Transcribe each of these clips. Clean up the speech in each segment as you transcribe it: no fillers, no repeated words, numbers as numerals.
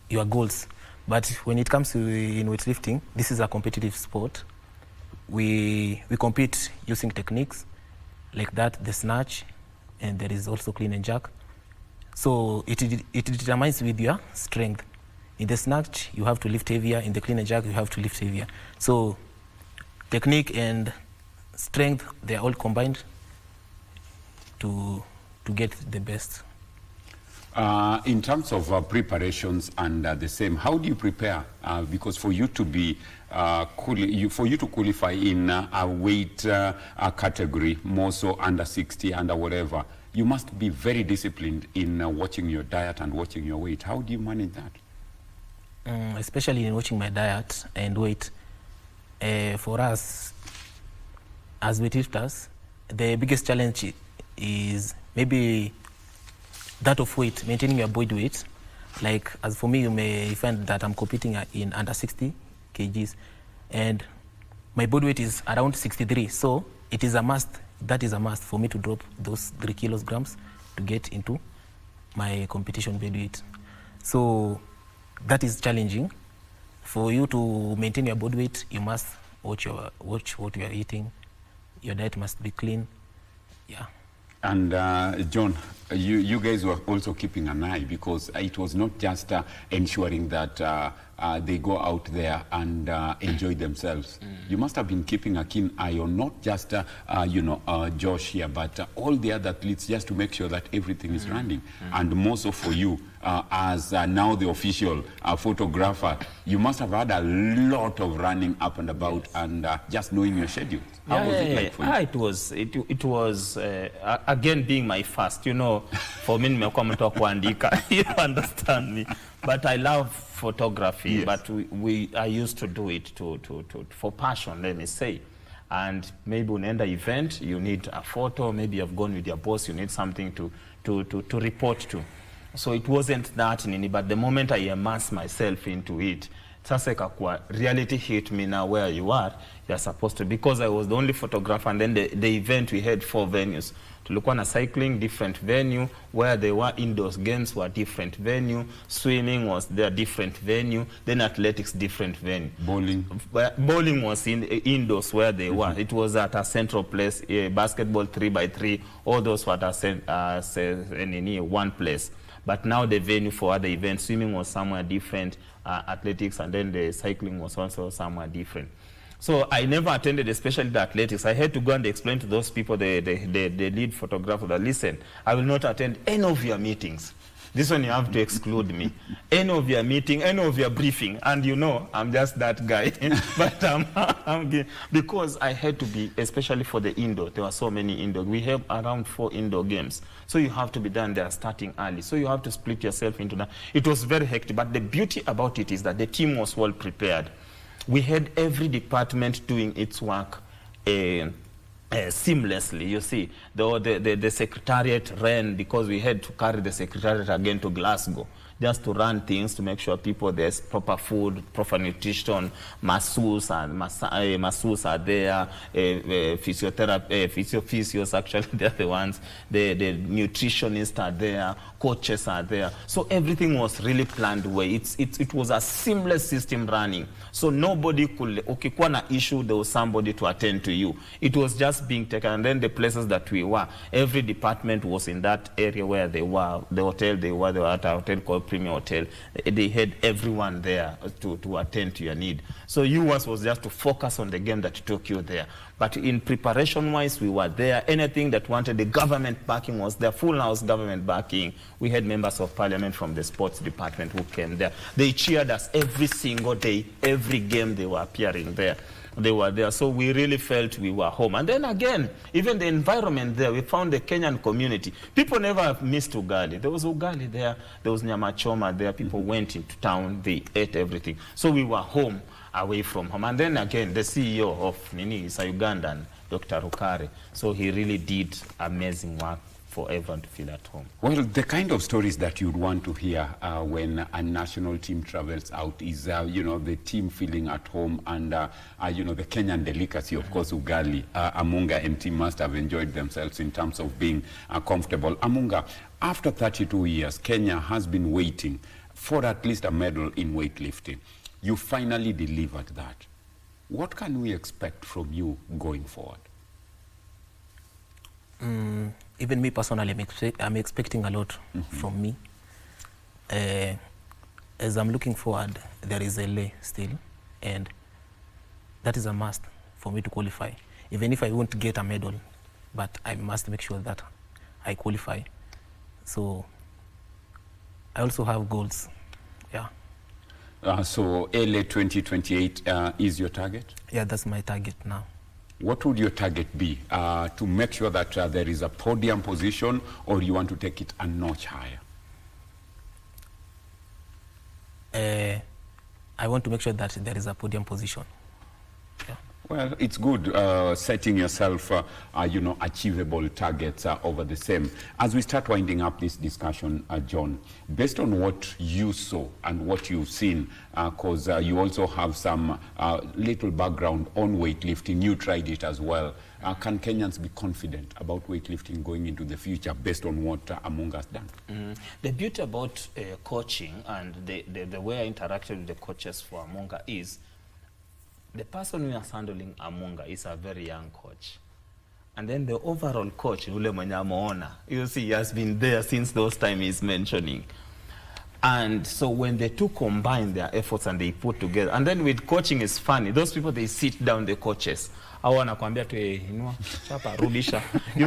your goals. But when it comes to in weightlifting, this is a competitive sport. We compete using techniques like that, the snatch, and there is also clean and jerk. So it determines with your strength. In the snatch, you have to lift heavier. In the clean and jerk, you have to lift heavier. So technique and strength, they're all combined to get the best. In terms of preparations and the same, how do you prepare? Because for you to be for you to qualify in a weight category, more so under 60, under whatever, you must be very disciplined in watching your diet and watching your weight. How do you manage that? Especially in watching my diet and weight. For us, as weightlifters, the biggest challenge is maybe that of weight, maintaining your body weight. Like, as for me, you may find that I'm competing in under 60 kgs, and my body weight is around 63. So it is a must. That is a must for me to drop those 3 kilograms to get into my competition body weight. So that is challenging. For you to maintain your body weight, you must watch what you are eating. Your diet must be clean. Yeah. And John, you guys were also keeping an eye, because it was not just ensuring that they go out there and enjoy themselves. You must have been keeping a keen eye on not just Josh here, but all the other athletes, just to make sure that everything is running. And more so for you, as now the official photographer, you must have had a lot of running up and about, and just knowing your schedule. How was it like for you? It was again, being my first, for me, nimekuwa mtu wa kuandika, you understand me. But I love photography, yes. But I used to do it for passion, let me say. And maybe unaenda event, you need a photo, maybe you've gone with your boss, you need something to report to. So it wasn't that, but the moment I immersed myself into it, sasa ikakuwa reality hit me now where you are, you're supposed to, because I was the only photographer, and then the event, we had 4 venues. Tulikuwa na cycling, different venue, where there were indoors games were different venue, swimming was there, different venue, then athletics, different venue. Bowling was indoors where they were. It was at a central place, basketball 3x3, all those were at one place. But now the venue for other events, swimming was somewhere different, athletics, and then the cycling was also somewhere different. So I never attended, especially the athletics. I had to go and explain to those people, the lead photographer, that listen, I will not attend any of your meetings. This one you have to exclude me. Any of your meeting, any of your briefing. And I'm just that guy. But because I had to be, especially for the indoor, there were so many indoor. We have around 4 indoor games. So you have to be done there starting early. So you have to split yourself into that. It was very hectic. But the beauty about it is that the team was well prepared. We had every department doing its work seamlessly. You see, the secretariat ran, because we had to carry the secretariat again to Glasgow, just to run things, to make sure people, there's proper food, proper nutrition, masseuse are there, physios actually, they're the ones, the nutritionists are there, coaches are there. So everything was really planned away. It was a seamless system running. So nobody could, ukikuwa na issue, there was somebody to attend to you. It was just being taken. And then the places that we were, every department was in that area where they were. The hotel they were at a hotel called Premier Hotel. They had everyone there to attend to your need. So yours was just to focus on the game that took you there. But in preparation-wise, we were there. Anything that wanted the government backing was there, full house government backing. We had members of parliament from the sports department who came there. They cheered us every single day, every game they were appearing there. They were there. So we really felt we were home. And then again, even the environment there, we found the Kenyan community. People never missed ugali. There was ugali there. There was nyama choma there. People went into town. They ate everything. So we were home, away from home. And then again, the CEO of Nini is a Ugandan, Dr. Rukare. So he really did amazing work for everyone to feel at home. Well, the kind of stories that you'd want to hear when a national team travels out is, the team feeling at home, and, the Kenyan delicacy, of course, ugali. Amunga and team must have enjoyed themselves in terms of being comfortable. Amunga, after 32 years, Kenya has been waiting for at least a medal in weightlifting. You finally delivered that. What can we expect from you going forward? Even me personally, I'm expecting a lot from me. As I'm looking forward, there is LA still, and that is a must for me to qualify. Even if I won't get a medal, but I must make sure that I qualify. So I also have goals, yeah. So LA 2028 is your target? Yeah, that's my target now. What would your target be? To make sure that there is a podium position, or you want to take it a notch higher? I want to make sure that there is a podium position. Yeah. Well, it's good setting yourself, achievable targets over the same. As we start winding up this discussion, John, based on what you saw and what you've seen, because you also have some little background on weightlifting, you tried it as well. Can Kenyans be confident about weightlifting going into the future based on what Amunga has done? The beauty about coaching and the way I interacted with the coaches for Amunga is the person who is handling Amunga is a very young coach. And then the overall coach, Ule Mwenyamoona, you see, he has been there since those time he's mentioning. And so when the two combine their efforts and they put together, and then with coaching is funny, those people, they sit down, the coaches, you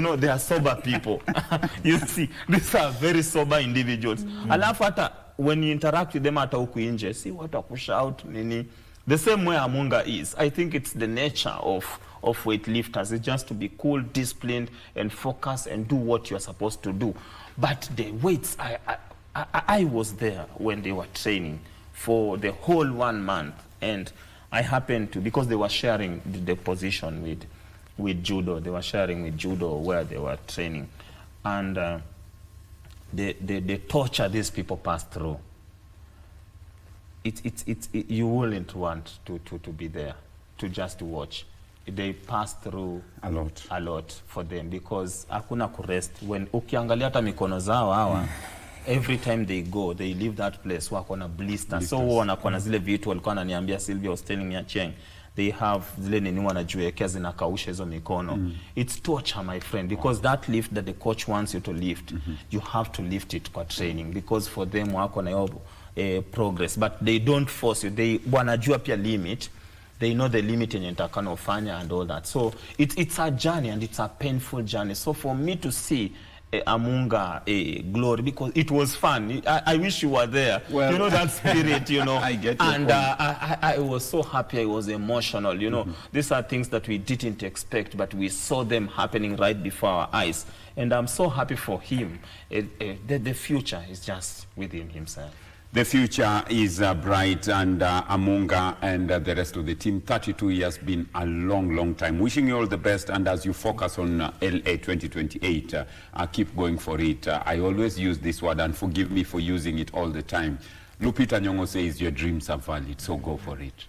know, they are sober people. You see, these are very sober individuals. Alafu hata when you interact with them at huku nje, see what to push out, nini. The same way Amunga is. I think it's the nature of weightlifters. It's just to be cool, disciplined, and focus and do what you're supposed to do. But the weights, I was there when they were training for the whole 1 month, and I happened to, because they were sharing the position with judo. They were sharing with judo where they were training, and the torture these people pass through. You wouldn't want to be there to just watch. They pass through a lot for them, because hakuna kurest. When ukiangalia hata mikono zao hawa, every time they go, they leave that place, wako na blisters. So wanakuwa na zile vitu walikuwa ananiambia Sylvia was telling me Acheng, they have zile nini wanajiwekea zinakausha hizo mikono. It's torture, my friend, because that lift that the coach wants you to lift, you have to lift it kwa training, because for them wako na hiyo progress, but they don't force you. They wanajua pia limit. They know the limit yenye nitakana ufanya and all that. So it's a journey, and it's a painful journey. So for me to see Amunga glory, because it was fun. I wish you were there. Well, you know that spirit, you know. I get your and point. I was so happy. I was emotional. You know, these are things that we didn't expect, but we saw them happening right before our eyes. And I'm so happy for him. The future is just with him himself. The future is bright, and Amunga and the rest of the team, 32 years been a long, long time. Wishing you all the best, and as you focus on LA 2028, keep going for it. I always use this word, and forgive me for using it all the time. Lupita Nyong'o says your dreams are valid, so go for it.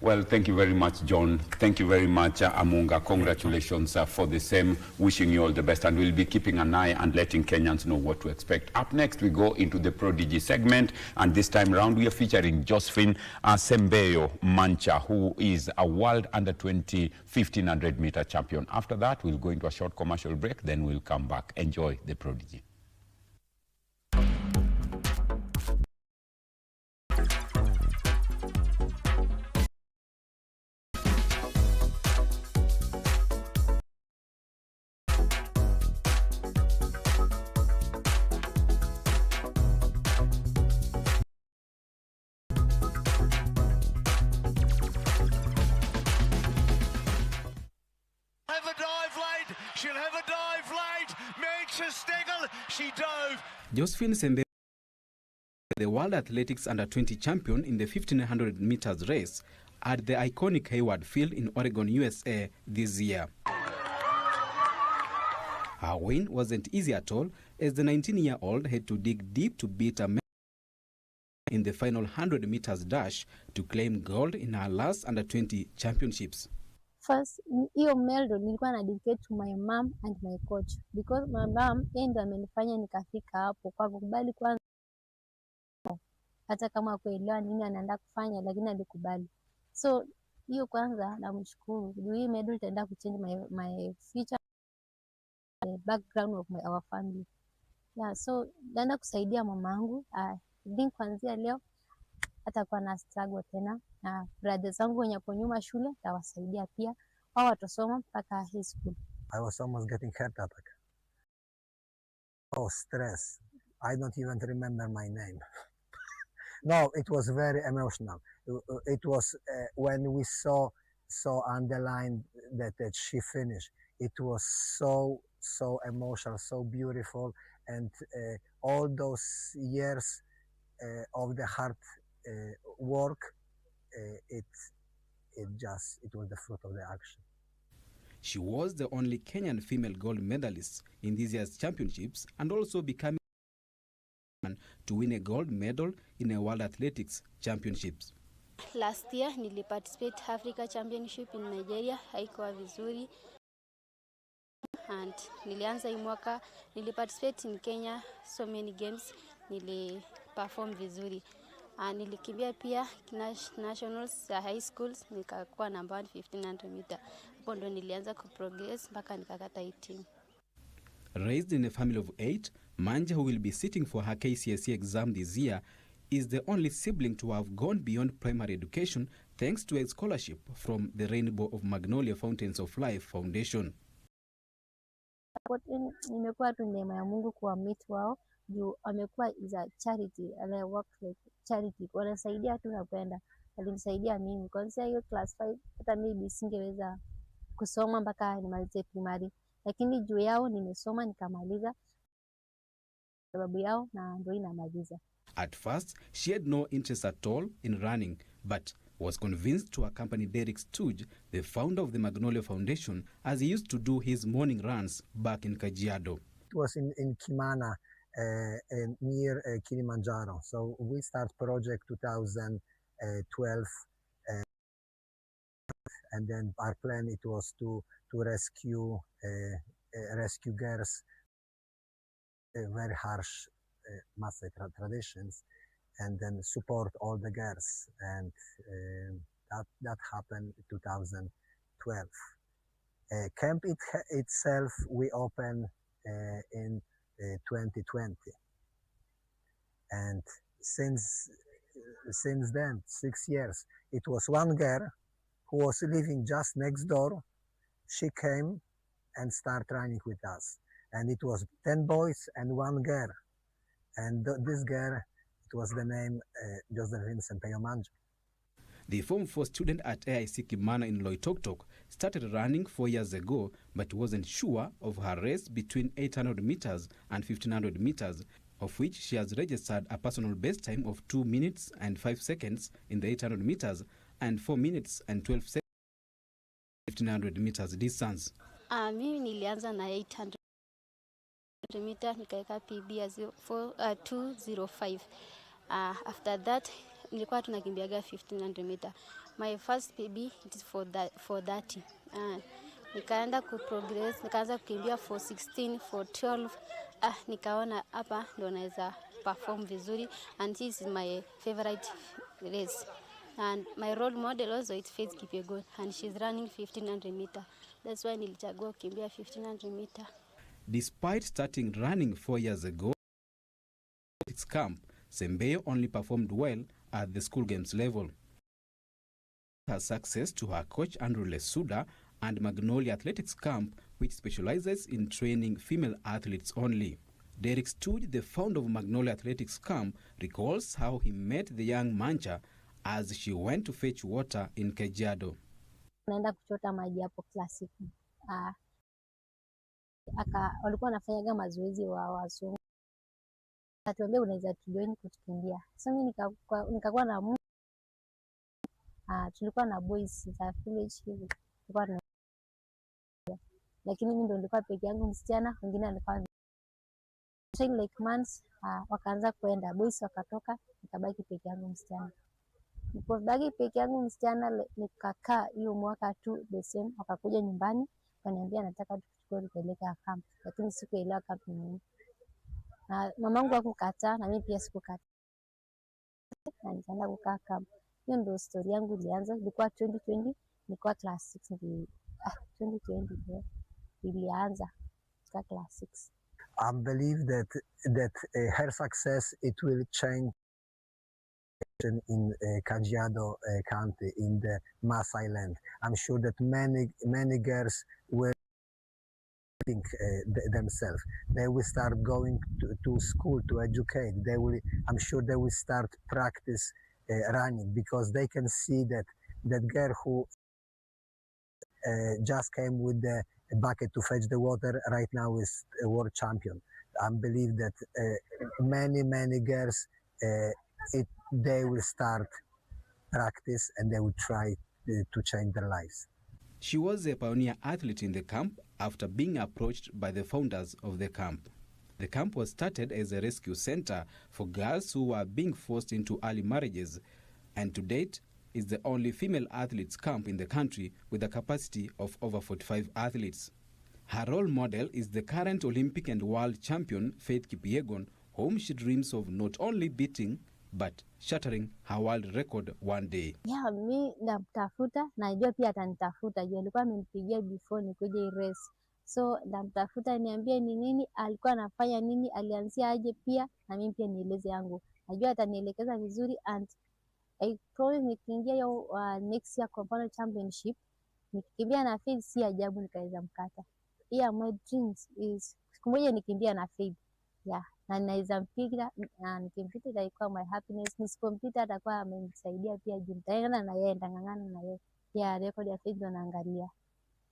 Well, thank you very much, John. Thank you very much, Amunga. Congratulations for the same. Wishing you all the best, and we'll be keeping an eye and letting Kenyans know what to expect. Up next, we go into the Prodigy segment, and this time around, we are featuring Josephine Sembeyo Mancha, who is a world under-20 1500-meter champion. After that, we'll go into a short commercial break, then we'll come back. Enjoy the Prodigy. Josephine Sembeyo, the World Athletics Under-20 champion in the 1500 meters race at the iconic Hayward Field in Oregon, USA this year. Her win wasn't easy at all, as the 19-year-old had to dig deep to beat a man in the final 100 meters dash to claim gold in her last Under-20 championships. First, hiyo medal nilikuwa na dedicate to my mom and my coach, because my mom yeye ndo amenifanya nikafika hapo, kwa kukubali kwanza hata kama kuelewa nini anaenda kufanya, lakini alikubali. So hiyo kwanza namshukuru. Hii medal itaenda kuchange my future, background of our family. Yeah, so naenda kusaidia mamangu. I think kuanzia leo hatakuwa na struggle tena, na brothers zangu wenye kwa nyuma shule tawasaidia pia, wao watasoma mpaka high school. I was almost getting heart attack. Oh, stress. I don't even remember my name. No, it was very emotional. It was when we saw underlined that she finished. It was so emotional, so beautiful, and all those years of the hard work, it was the fruit of the action. She was the only Kenyan female gold medalist in this year's championships and also becoming to win a gold medal in a World Athletics Championships. Last year niliparticipate Africa Championship in Nigeria, haikuwa vizuri, and nilianza hii mwaka niliparticipate in Kenya so many games, niliperform vizuri. Nilikimbia pia nationals za high schools, nikakuwa number 1 1500 meter. Hapo ndo nilianza kuprogress mpaka nikakata 18. Raised in a family of 8, Manja, who will be sitting for her KCSE exam this year, is the only sibling to have gone beyond primary education thanks to a scholarship from the Rainbow of Magnolia Fountains of Life Foundation. Nimekuwa tu neema ya Mungu kuwa meet wao, juu amekuwa is a charity, and I work like charity. Wanasaidia tu na kwenda. Walinisaidia mimi kwanza hiyo class 5, hata maybe singeweza kusoma mpaka nimalize primary, lakini juu yao nimesoma nikamaliza, sababu yao na ndio inamaliza. At first, she had no interest at all in running, but was convinced to accompany Derek Stooge, the founder of the Magnolia Foundation, as he used to do his morning runs back in Kajiado. It was in Kimana, near Kilimanjaro. So we start project 2012, and then our plan it was to rescue girls, very harsh massacre traditions, and then support all the girls, and that happened in 2012. Camp itself we opened in 2020, and since then 6 years, it was one girl who was living just next door. She came and started running with us, and it was 10 boys and one girl, and this girl, it was the name Josephine Sempeyo Manja. The Form 4 student at AIC Kimana in Loitoktok started running 4 years ago, but wasn't sure of her race between 800 meters and 1500 meters, of which she has registered a personal best time of 2 minutes and 5 seconds in the 800 meters and 4 minutes and 12 seconds in 1500 meters distance. Mimi nilianza na 800 meter, nikaeka PB ya 205. After that nilikuwa tunakimbiaga 1500 meter. My first PB it is for 30. Nikaenda kuprogress, nikaanza kukimbia 416, 412. Nikaona hapa ndo naweza perform vizuri, and this is my favorite race. And my role model also is Faith Kipyegon, and she's running 1500 meter. That's why nilichagua kukimbia 1500 meter. Despite starting running 4 years ago, at camp, Sempeyo only performed well at the school games level. Her success to her coach Andrew Lesuda and Magnolia Athletics Camp, which specializes in training female athletes only. Derek Stooge, the founder of Magnolia Athletics Camp, recalls how he met the young Mancha as she went to fetch water in Kajiado. Naenda kuchota maji hapo classic. Walikuwa wanafanyaga mazoezi wa wazungu. Atuambia unaweza tujoin kutukimbia. So mimi nikakuwa na tulikuwa na boys za village hivi. Tulikuwa lakini mimi ndo nilikuwa peke yangu msichana, wengine walikuwa like months, wakaanza kwenda boys wakatoka, nikabaki peke yangu msichana. Nilipobaki peke yangu msichana nikakaa hiyo mwaka tu the same, wakakuja nyumbani kaniambia nataka tuchukue tupeleke camp, lakini sikuelewa camp ni nini. Na mamangu hakukataa na mimi pia sikukataa. na nikaenda kukaa camp. Hiyo ndio story yangu ilianza, ilikuwa 2020, nilikuwa class 6 ndio 2020 ndio ilianza kwa class 6. I believe that her success, it will change in Kajiado County, in the Maas Island. I'm sure that many girls will think themselves. They will start going to school to educate. I'm sure they will start practice running, because they can see that girl who just came with the bucket to fetch the water right now is a world champion. I believe that many girls, they will start practice and they will try to change their lives. She was a pioneer athlete in the camp after being approached by the founders of the camp. The camp was started as a rescue center for girls who were being forced into early marriages, and to date is the only female athletes camp in the country with a capacity of over 45 athletes. Her role model is the current Olympic and world champion Faith Kipyegon, whom she dreams of not only beating but shattering her world record one day. Yeah, mi namtafuta, najua pia atanitafuta. Juu alikuwa amenipigia before nikuje hii race. So namtafuta niambie ni nini, alikuwa anafanya nini, alianzia aje pia, na mimi pia nieleze yangu. Najua atanielekeza vizuri, and I promise nikiingia hiyo next year Compound Championship, nikikimbia na Faith si ajabu nikaweza mkata. Yeah, my dreams is siku moja nikimbia na Faith. Yeah, na naweza mpiga, na nikimpita itakuwa my happiness. Nisipompita atakuwa amenisaidia pia, juu nitaenda na yeye, nitang'ang'ana na yeye. Yeah, record ya Faith ndo naangalia.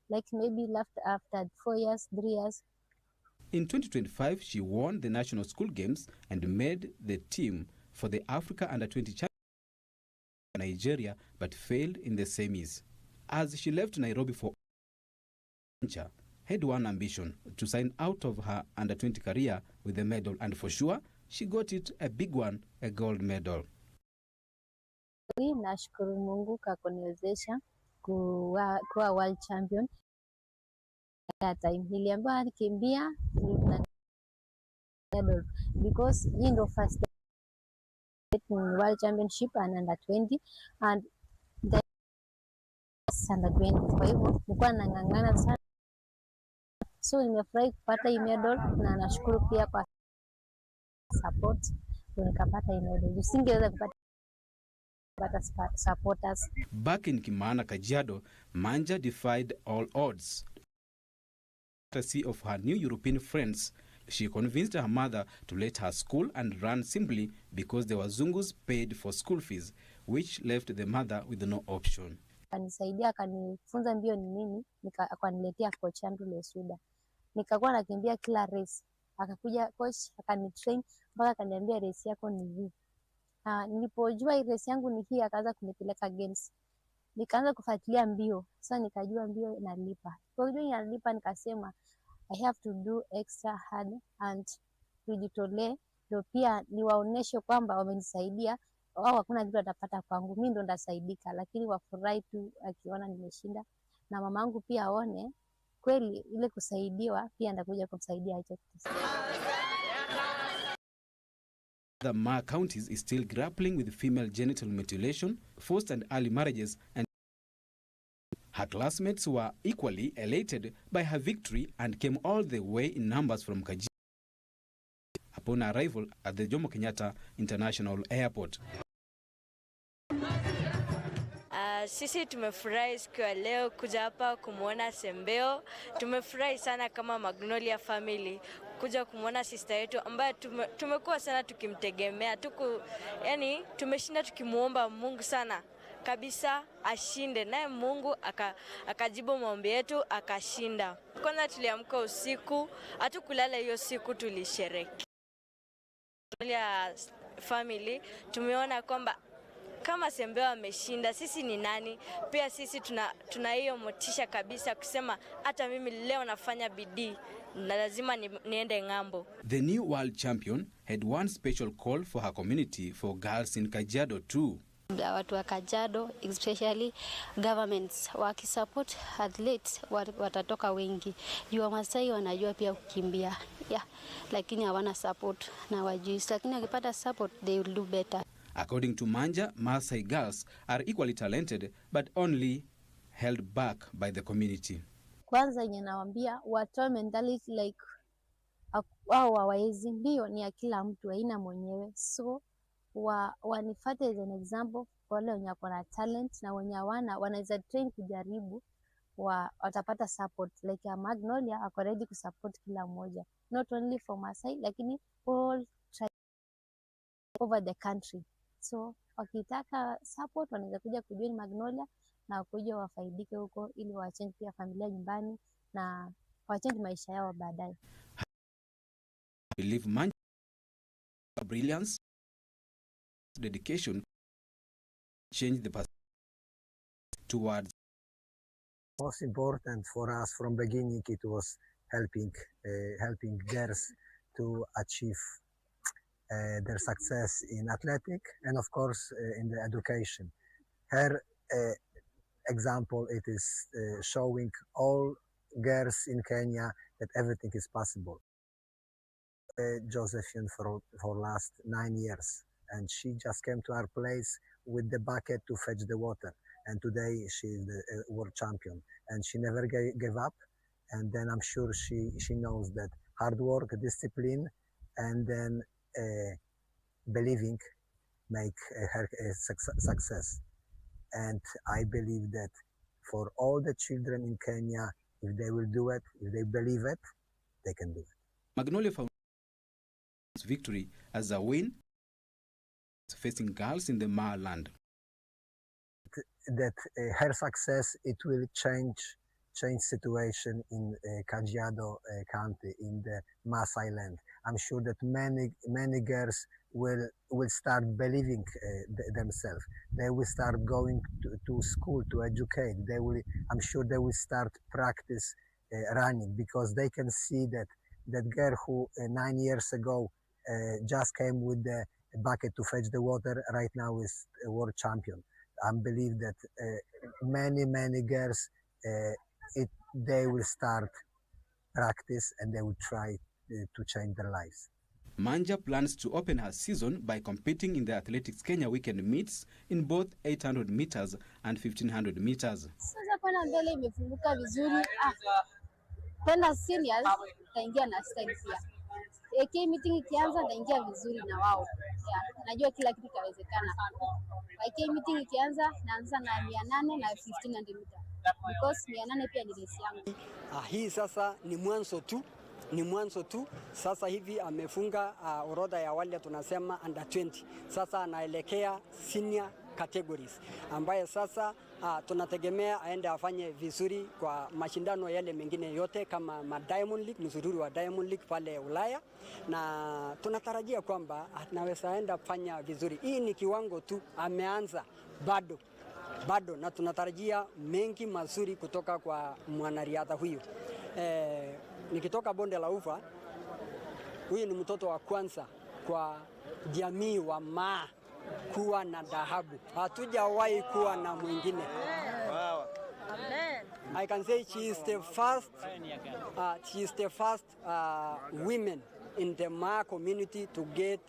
Like maybe after 4 years, 3 years. In 2025, she won the National School Games and made the team for the Africa Under-20 Championship in Nigeria, but failed in the semis. As she left Nairobi for had one ambition, to sign out of her Under-20 career with a medal, and for sure, she got it, a big one, a gold medal. Nashukuru Mungu kwa kuniwezesha kuwa world champion. At time niliambiwa nikimbia medal, because hii ndo first world championship and Under-20 and the Under-20. Kwa hivyo nilikuwa nang'ang'ana sana, so nimefurahi kupata hii medal, na nashukuru pia kwa support ndio nikapata hii medal. Usingeweza kupata supporters. Back in Kimana, Kajiado, Manja defied all odds. Courtesy of her new European friends, she convinced her mother to let her school and run simply because the Wazungus paid for school fees, which left the mother with no option. Kanisaidia, akanifunza mbio ni nini, akaniletea coach Andrew Lesuda. Nikakuwa nakimbia kila race. Akakuja coach akanitrain mpaka akaniambia race yako ni hii. Nilipojua hii race yangu ni hii, akaanza kunipeleka games. Nikaanza kufuatilia mbio. Sasa nikajua mbio inalipa. Kwa hiyo inalipa, nikasema I have to do extra hard and tujitolee, ndio pia niwaoneshe kwamba wamenisaidia. Wao hakuna kitu atapata kwangu, mimi ndo ndasaidika, lakini wafurahi tu akiona nimeshinda, na mamangu pia aone kweli ile kusaidiwa, pia ndakuja kumsaidia hicho kitu. The Maa counties is still grappling with female genital mutilation, forced and early marriages, and her classmates were equally elated by her victory and came all the way in numbers from Kajiado upon arrival at the Jomo Kenyatta International Airport. Sisi tumefurahi siku ya leo kuja hapa kumuona Sembeo. Tumefurahi sana kama Magnolia family kuja kumuona sister yetu ambaye tumekuwa sana tukimtegemea. Yani tumeshinda tukimuomba Mungu sana kabisa ashinde, naye Mungu akajibu maombi yetu akashinda. Kwanza tuliamka usiku, hatukulala hiyo siku, tulisherehekea. Magnolia family tumeona kwamba kama Sembeo ameshinda, sisi ni nani? Pia sisi tuna hiyo motisha kabisa kusema hata mimi leo nafanya bidii na lazima niende ng'ambo. The new world champion had one special call for her community, for girls in Kajiado too. Watu wa Kajiado, especially governments, wakisupport athletes watatoka wengi. Juu Wamasai wanajua pia kukimbia, lakini hawana support na wajui, lakini wakipata support they will do better. According to Manja, Maasai girls are equally talented but only held back by the community. Kwanza yenye nawaambia watoe mentality like wao hawawezi, ndio ni ya kila mtu, haina mwenyewe. So wanifate as an example kwa wale wenye wako na talent, na wenye hawana wanaweza train kujaribu, watapata support. Like a Magnolia ako ready kusupport kila mmoja, not only for Maasai lakini all over the country. So wakitaka support wanaweza kuja kujoin Magnolia na kuja wafaidike huko, ili wachange pia familia nyumbani na wachange maisha yao baadaye. Believe Manja brilliance, dedication change the past towards. Most important for us from beginning, it was helping girls to achieve their success in athletic and of course in the education. Her example, it is showing all girls in Kenya that everything is possible. Josephine for last 9 years, and she just came to our place with the bucket to fetch the water, and today she is the world champion, and she never gave up. And then I'm sure she knows that hard work, discipline, and then believing make her a success. And I believe that for all the children in Kenya, if they will do it, if they believe it, they can do it. Magnolia found victory as a win facing girls in the Maa land. That her success, it will change situation in Kajiado County, in the Maasai land. I'm sure that many girls will start believing themselves. They will start going to school to educate. I'm sure they will start practice running, because they can see that girl who 9 years ago just came with the bucket to fetch the water, right now is a world champion. I believe that many girls, they will start practice and they will try to change their lives. Manja plans to open her season by competing in the Athletics Kenya weekend meets in both 800 meters and 1500 meters. Sasa kuna mbele imefunguka vizuri. Tena seniors taingia na style pia. AK meeting ikianza naingia vizuri na wao. Najua kila kitu kitawezekana. AK meeting ikianza naanza na 800 na 1500 meters. Because 800 pia ni race yangu. Hii sasa ni mwanzo tu. Sasa hivi amefunga orodha ya wale tunasema under 20. Sasa anaelekea senior categories, ambaye sasa tunategemea aende afanye vizuri kwa mashindano yale mengine yote kama Diamond League, mzururi wa Diamond League pale Ulaya, na tunatarajia kwamba anaweza enda fanya vizuri. Hii ni kiwango tu, ameanza bado, na tunatarajia mengi mazuri kutoka kwa mwanariadha huyu. Nikitoka bonde la Ufa, huyu ni mtoto wa kwanza kwa jamii wa Maa kuwa na dhahabu. Hatujawahi kuwa na mwingine. I can say she is the first women in the Maa community to get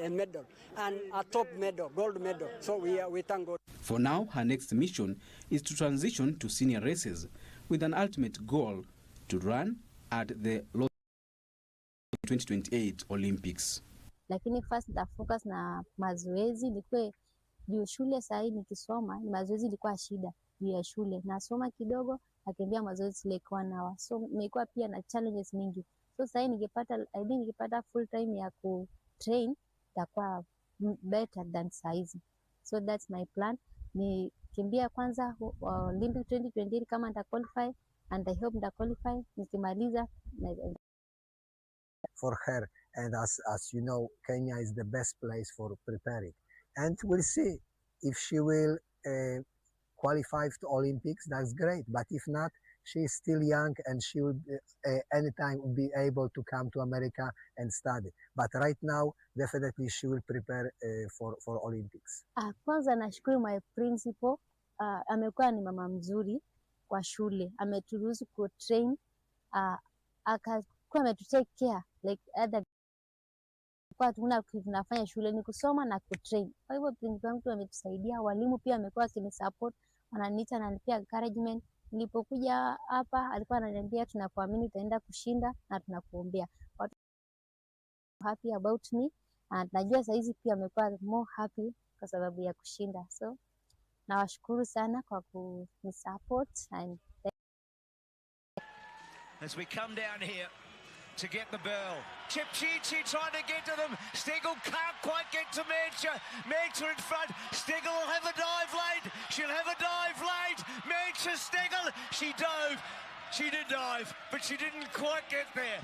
a medal, and a top medal, gold medal. So we thank God. For now, her next mission is to transition to senior races with an ultimate goal to run at the 2028 Olympics. Lakini first the focus na mazoezi nikwe juu shule. Sasa nikisoma ni mazoezi ilikuwa shida juu ya shule, nasoma kidogo akimbia mazoezi like 1 hour, so nimekuwa pia na challenges mingi. So sasa nikipata full time ya ku train itakuwa better than size. So that's my plan, ni kimbia kwanza Olympic 2028 kama nita qualify, and I hope nita qualify. Nikimaliza for her, and as you know, Kenya is the best place for preparing, and we'll see if she will qualify to Olympics. That's great, but if not, she is still young and she will anytime be able to come to America and study. But right now, definitely she will prepare for Olympics. Kwanza nashukuru my principal, amekuwa ni mama mzuri kwa shule, ameturuhusu ku train, akakuwa ametutake care like other kwa tuna tunafanya shule ni kusoma na kutrain. Kwa hivyo principal wangu ametusaidia, walimu pia wamekuwa wakinisupport, wananiita na nipea encouragement. Nilipokuja hapa alikuwa ananiambia tunakuamini utaenda kushinda na tunakuombea. Watu happy about me, and najua saizi pia amekuwa more happy kwa sababu ya kushinda. So nawashukuru sana kwa kunisupport. And as we come down here to get the bell, Chipchichi trying to get to them. Stegel can't quite get to Mancha. Mancha in front. Stegel will have a dive late. She'll have a dive late. Mancha, Stegel. She dove. She did dive, but she didn't quite get there.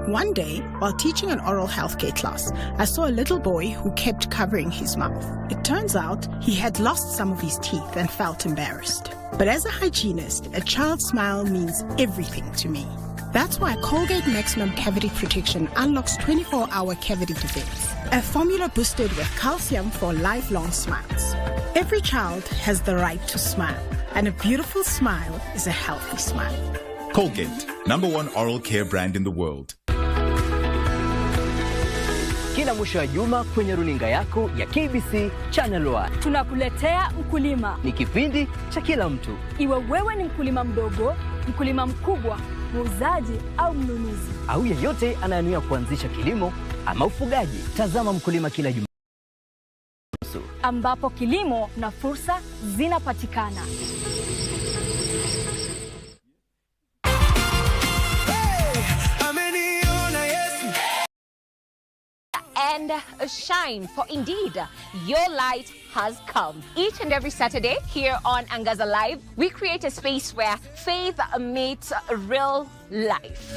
One day, while teaching an oral healthcare class, I saw a little boy who kept covering his mouth. It turns out he had lost some of his teeth and felt embarrassed. But as a hygienist, a child's smile means everything to me. That's why Colgate Maximum Cavity Protection unlocks 24-hour cavity defense, a formula boosted with calcium for lifelong smiles. Every child has the right to smile, and a beautiful smile is a healthy smile. Colgate, #1 oral care brand in the world. Kila mwisho wa juma kwenye runinga yako ya KBC Channel 1 tunakuletea Mkulima. Ni kipindi cha kila mtu, iwe wewe ni mkulima mdogo, mkulima mkubwa, muuzaji au mnunuzi, au yeyote anayenuia kuanzisha kilimo ama ufugaji. Tazama Mkulima kila juma, ambapo kilimo na fursa zinapatikana. And shine, for indeed your light has come. Each and every Saturday here on Angaza Live, we create a space where faith meets real life.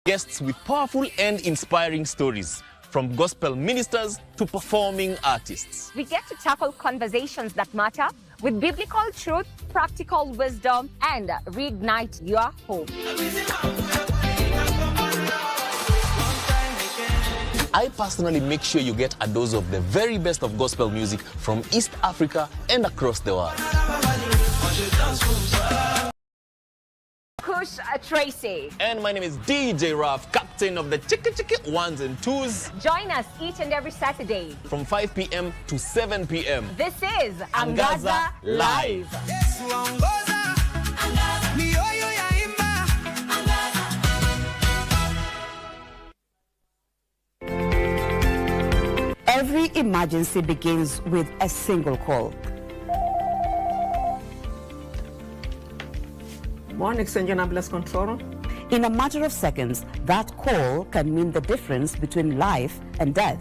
Guests with powerful and inspiring stories, from gospel ministers to performing artists. We get to tackle conversations that matter with biblical truth, practical wisdom, and reignite your hope. I personally make sure you get a dose of the very best of gospel music from East Africa and across the world. Kush Tracy. And my name is DJ Raf, captain of the Chiki Ones and Twos. Join us each and every Saturday from 5 p.m. to 7 p.m. This is Angaza Live. Every emergency begins with a single call. One extension ambulance control. In a matter of seconds, that call can mean the difference between life and death.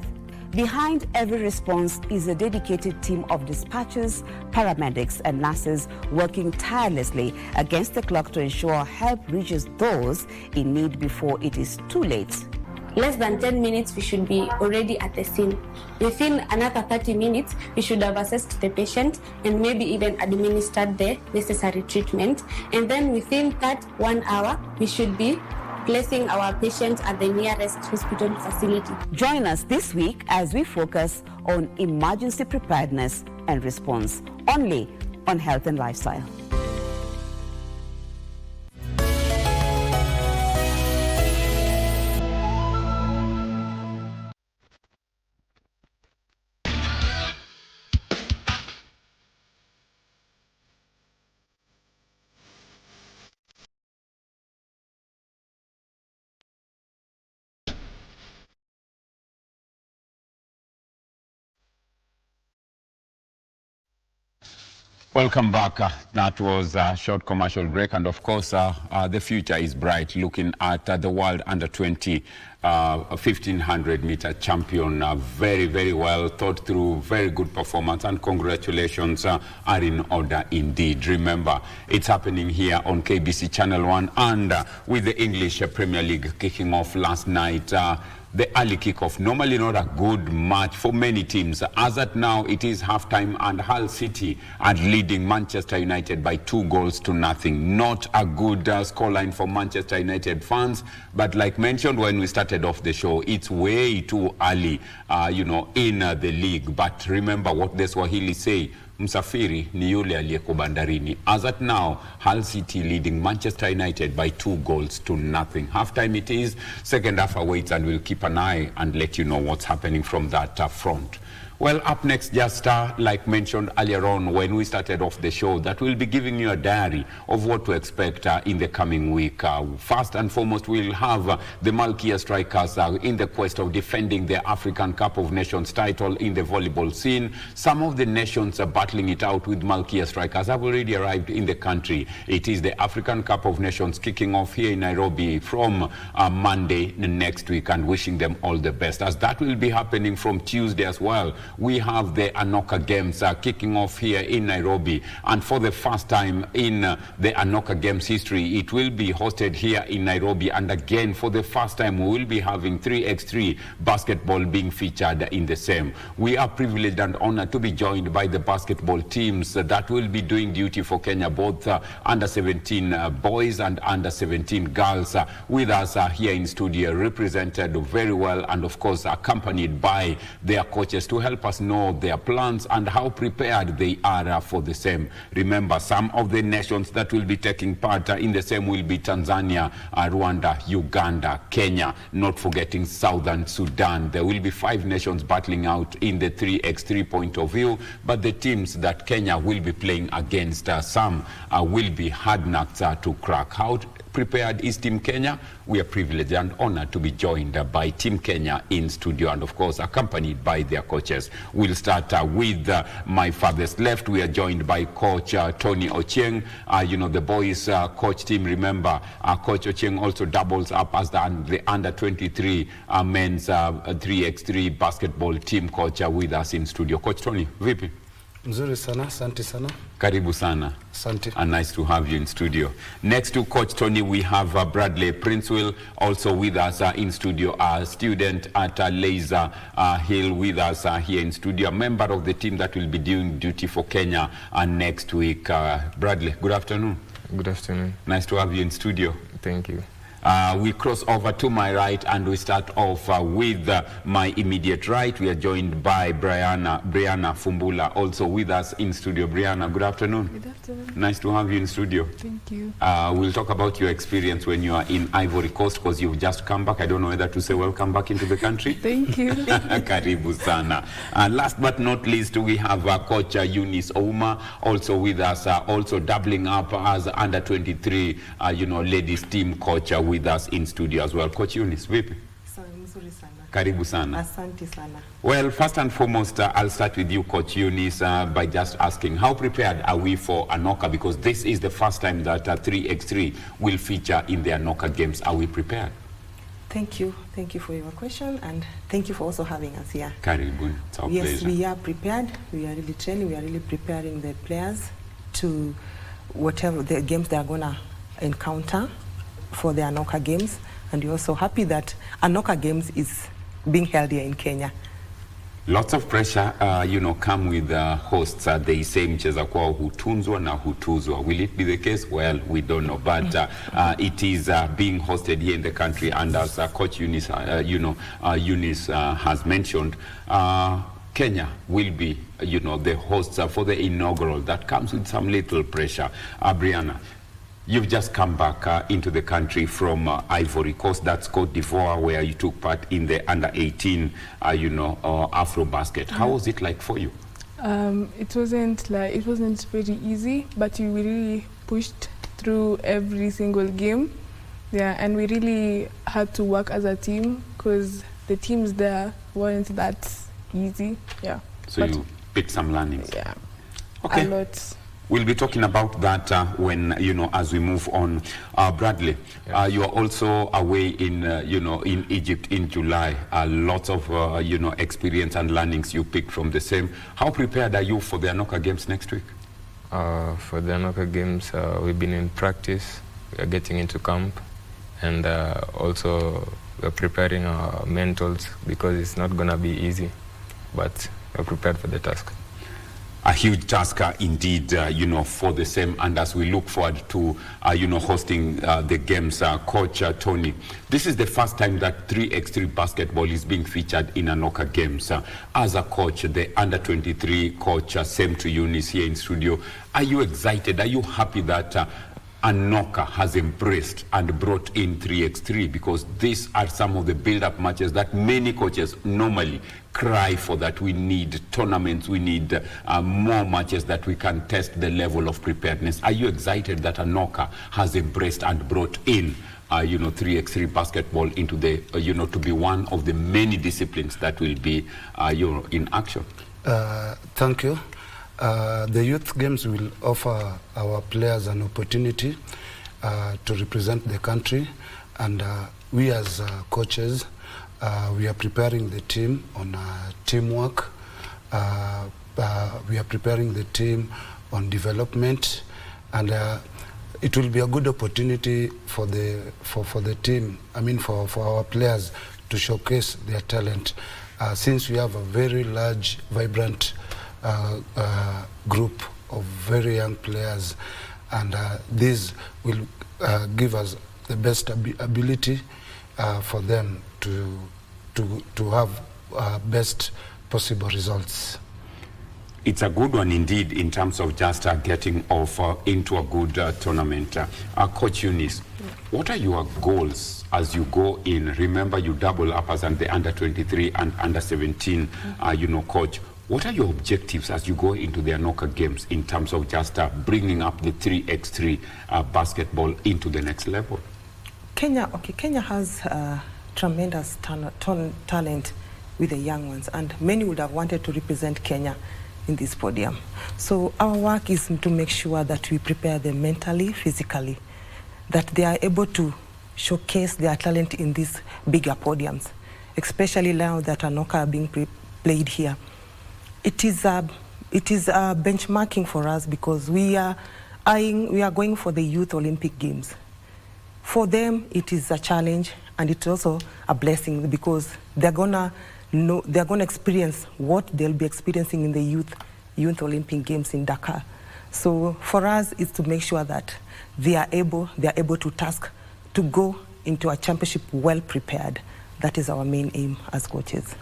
Behind every response is a dedicated team of dispatchers, paramedics, and nurses working tirelessly against the clock to ensure help reaches those in need before it is too late. Less than 10 minutes, we should be already at the scene. Within another 30 minutes, we should have assessed the patient and maybe even administered the necessary treatment. And then within that 1 hour, we should be placing our patient at the nearest hospital facility. Join us this week as we focus on emergency preparedness and response, only on Health and Lifestyle. Welcome back. That was a short commercial break, and of course the future is bright, looking at the world under 20 1500 meter champion. Very, very well thought through, very good performance, and congratulations are in order indeed. Remember, it's happening here on KBC Channel 1, and with the English Premier League kicking off last night. The early kickoff, normally not a good match for many teams. As at now, it is halftime, and Hull City are leading Manchester United by 2-0. Not a good scoreline for Manchester United fans, but like mentioned when we started off the show, it's way too early, in the league. But remember what the Swahili say, msafiri ni yule aliyeko bandarini. As at now, Hull City leading Manchester United by 2-0. Halftime it is, second half awaits, and we'll keep an eye and let you know what's happening from that front. Well, up next, just like mentioned earlier on when we started off the show, that we'll be giving you a diary of what to expect in the coming week. First and foremost, we'll have the Malkia Strikers in the quest of defending the African Cup of Nations title in the volleyball scene. Some of the nations are battling it out with Malkia Strikers have already arrived in the country. It is the African Cup of Nations kicking off here in Nairobi from Monday next week, and wishing them all the best, as that will be happening from Tuesday as well. We have the Anoka Games kicking off here in Nairobi, and for the first time in the Anoka Games history, it will be hosted here in Nairobi, and again for the first time we will be having 3x3 basketball being featured in the same. We are privileged and honored to be joined by the basketball teams that will be doing duty for Kenya, both under 17 boys and under 17 girls, with us here in studio, represented very well, and of course accompanied by their coaches to help us know their plans and how prepared they are for the same. Remember, some of the nations that will be taking part in the same will be Tanzania, Rwanda, Uganda, Kenya, not forgetting Southern Sudan. There will be 5 nations battling out in the 3x3 point of view, but the teams that Kenya will be playing against, some will be hard nuts to crack. How prepared is Team Kenya? We are privileged and honored to be joined by Team Kenya in studio, and of course accompanied by their coaches. We'll start with my farthest left. We are joined by Coach Tony Ochieng. The boys coach team. Remember, Coach Ochieng also doubles up as the under 23 men's 3x3 basketball team coach with us in studio. Coach Tony, vipi? Mzuri sana, asante sana. Karibu sana. Asante. And nice to have you in studio. Next to Coach Tony, we have Bradley Princewell also with us in studio, a student at Laser Hill with us here in studio, a member of the team that will be doing duty for Kenya next week. Bradley, good afternoon. Good afternoon. Nice to have you in studio. Thank you. We cross over to my right, and we start off with my immediate right. We are joined by Brianna Fumbula, also with us in studio. Brianna, good afternoon. Good afternoon. Nice to have you in studio. Thank you. We'll talk about your experience when you are in Ivory Coast, because you've just come back. I don't know whether to say welcome back into the country. Thank you. Karibu sana. Last but not least, we have Coach Eunice Ouma also with us, also doubling up as under 23, ladies team coach with us in studio as well. Coach Eunice, vipi? Mzuri sana. Karibu sana. Asante sana. Well, first and foremost, I'll start with you, Coach Eunice, by just asking, how prepared are we for Anoka? Because this is the first time that 3x3 will feature in the Anoka Games. Are we prepared? Thank you. Thank you for your question, and thank you for also having us here. Karibu. It's our yes, pleasure. We are prepared. We are really training. We are really preparing the players to whatever the games they are going to encounter for the Anoka Games. And we're also happy that Anoka Games is being held here in Kenya. Lots of pressure, come with hosts. They say mcheza kwao hutunzwa na hutuzwa. Will it be the case? Well, we don't know. But it is being hosted here in the country. And as Coach Eunice, Eunice has mentioned, Kenya will be, the hosts for the inaugural. That comes with some little pressure. Brianna, you've just come back into the country from Ivory Coast, that's Cote d'Ivoire, where you took part in the under 18, Afro basket. How was it like for you? It wasn't very easy, but we really pushed through every single game. Yeah, and we really had to work as a team because the teams there weren't that easy. Yeah. So you picked some learnings. Yeah. Okay. A lot. We'll be talking about that when, as we move on. Bradley, you are also away in, in Egypt in July. Lots of, experience and learnings you picked from the same. How prepared are you for the Anoka Games next week? For the Anoka Games, we've been in practice. We are getting into camp. And also, we're preparing our mentals because it's not going to be easy. But we're prepared for the task. A huge task indeed, for the same. And as we look forward to, hosting the games, Coach Tony, this is the first time that 3x3 basketball is being featured in Anoka Games. As a coach, the under-23 coach, same to Eunice here in studio, are you excited? Are you happy that Anoka has embraced and brought in 3x3? Because these are some of the build-up matches that many coaches normally cry for, that we need tournaments, we need more matches that we can test the level of preparedness. Are you excited that Anoka has embraced and brought in 3x3 basketball into the, to be one of the many disciplines that will be, in action? Thank you. The youth games will offer our players an opportunity to represent the country, and we as coaches, we are preparing the team on teamwork. We are preparing the team on development, and it will be a good opportunity for the team. I mean, for our players to showcase their talent, since we have a very large, vibrant group of very young players, and this will give us the best ability for them to have best possible results. It's a good one indeed in terms of just getting off into a good tournament. Coach Eunice, what are your goals as you go in? Remember, you double up as the under-23 and under-17, coach. What are your objectives as you go into the Anoka Games in terms of just bringing up the 3x3 basketball into the next level? Kenya has tremendous talent with the young ones, and many would have wanted to represent Kenya in this podium. So our work is to make sure that we prepare them mentally, physically, that they are able to showcase their talent in these bigger podiums, especially now that Anoka are being played here. It is a benchmarking for us, because we are going for the Youth Olympic Games. For them, it is a challenge, and it's also a blessing, because they're gonna experience what they'll be experiencing in the Youth Olympic Games in Dakar. So for us, it's to make sure that they are able to task to go into a championship well prepared. That is our main aim as coaches.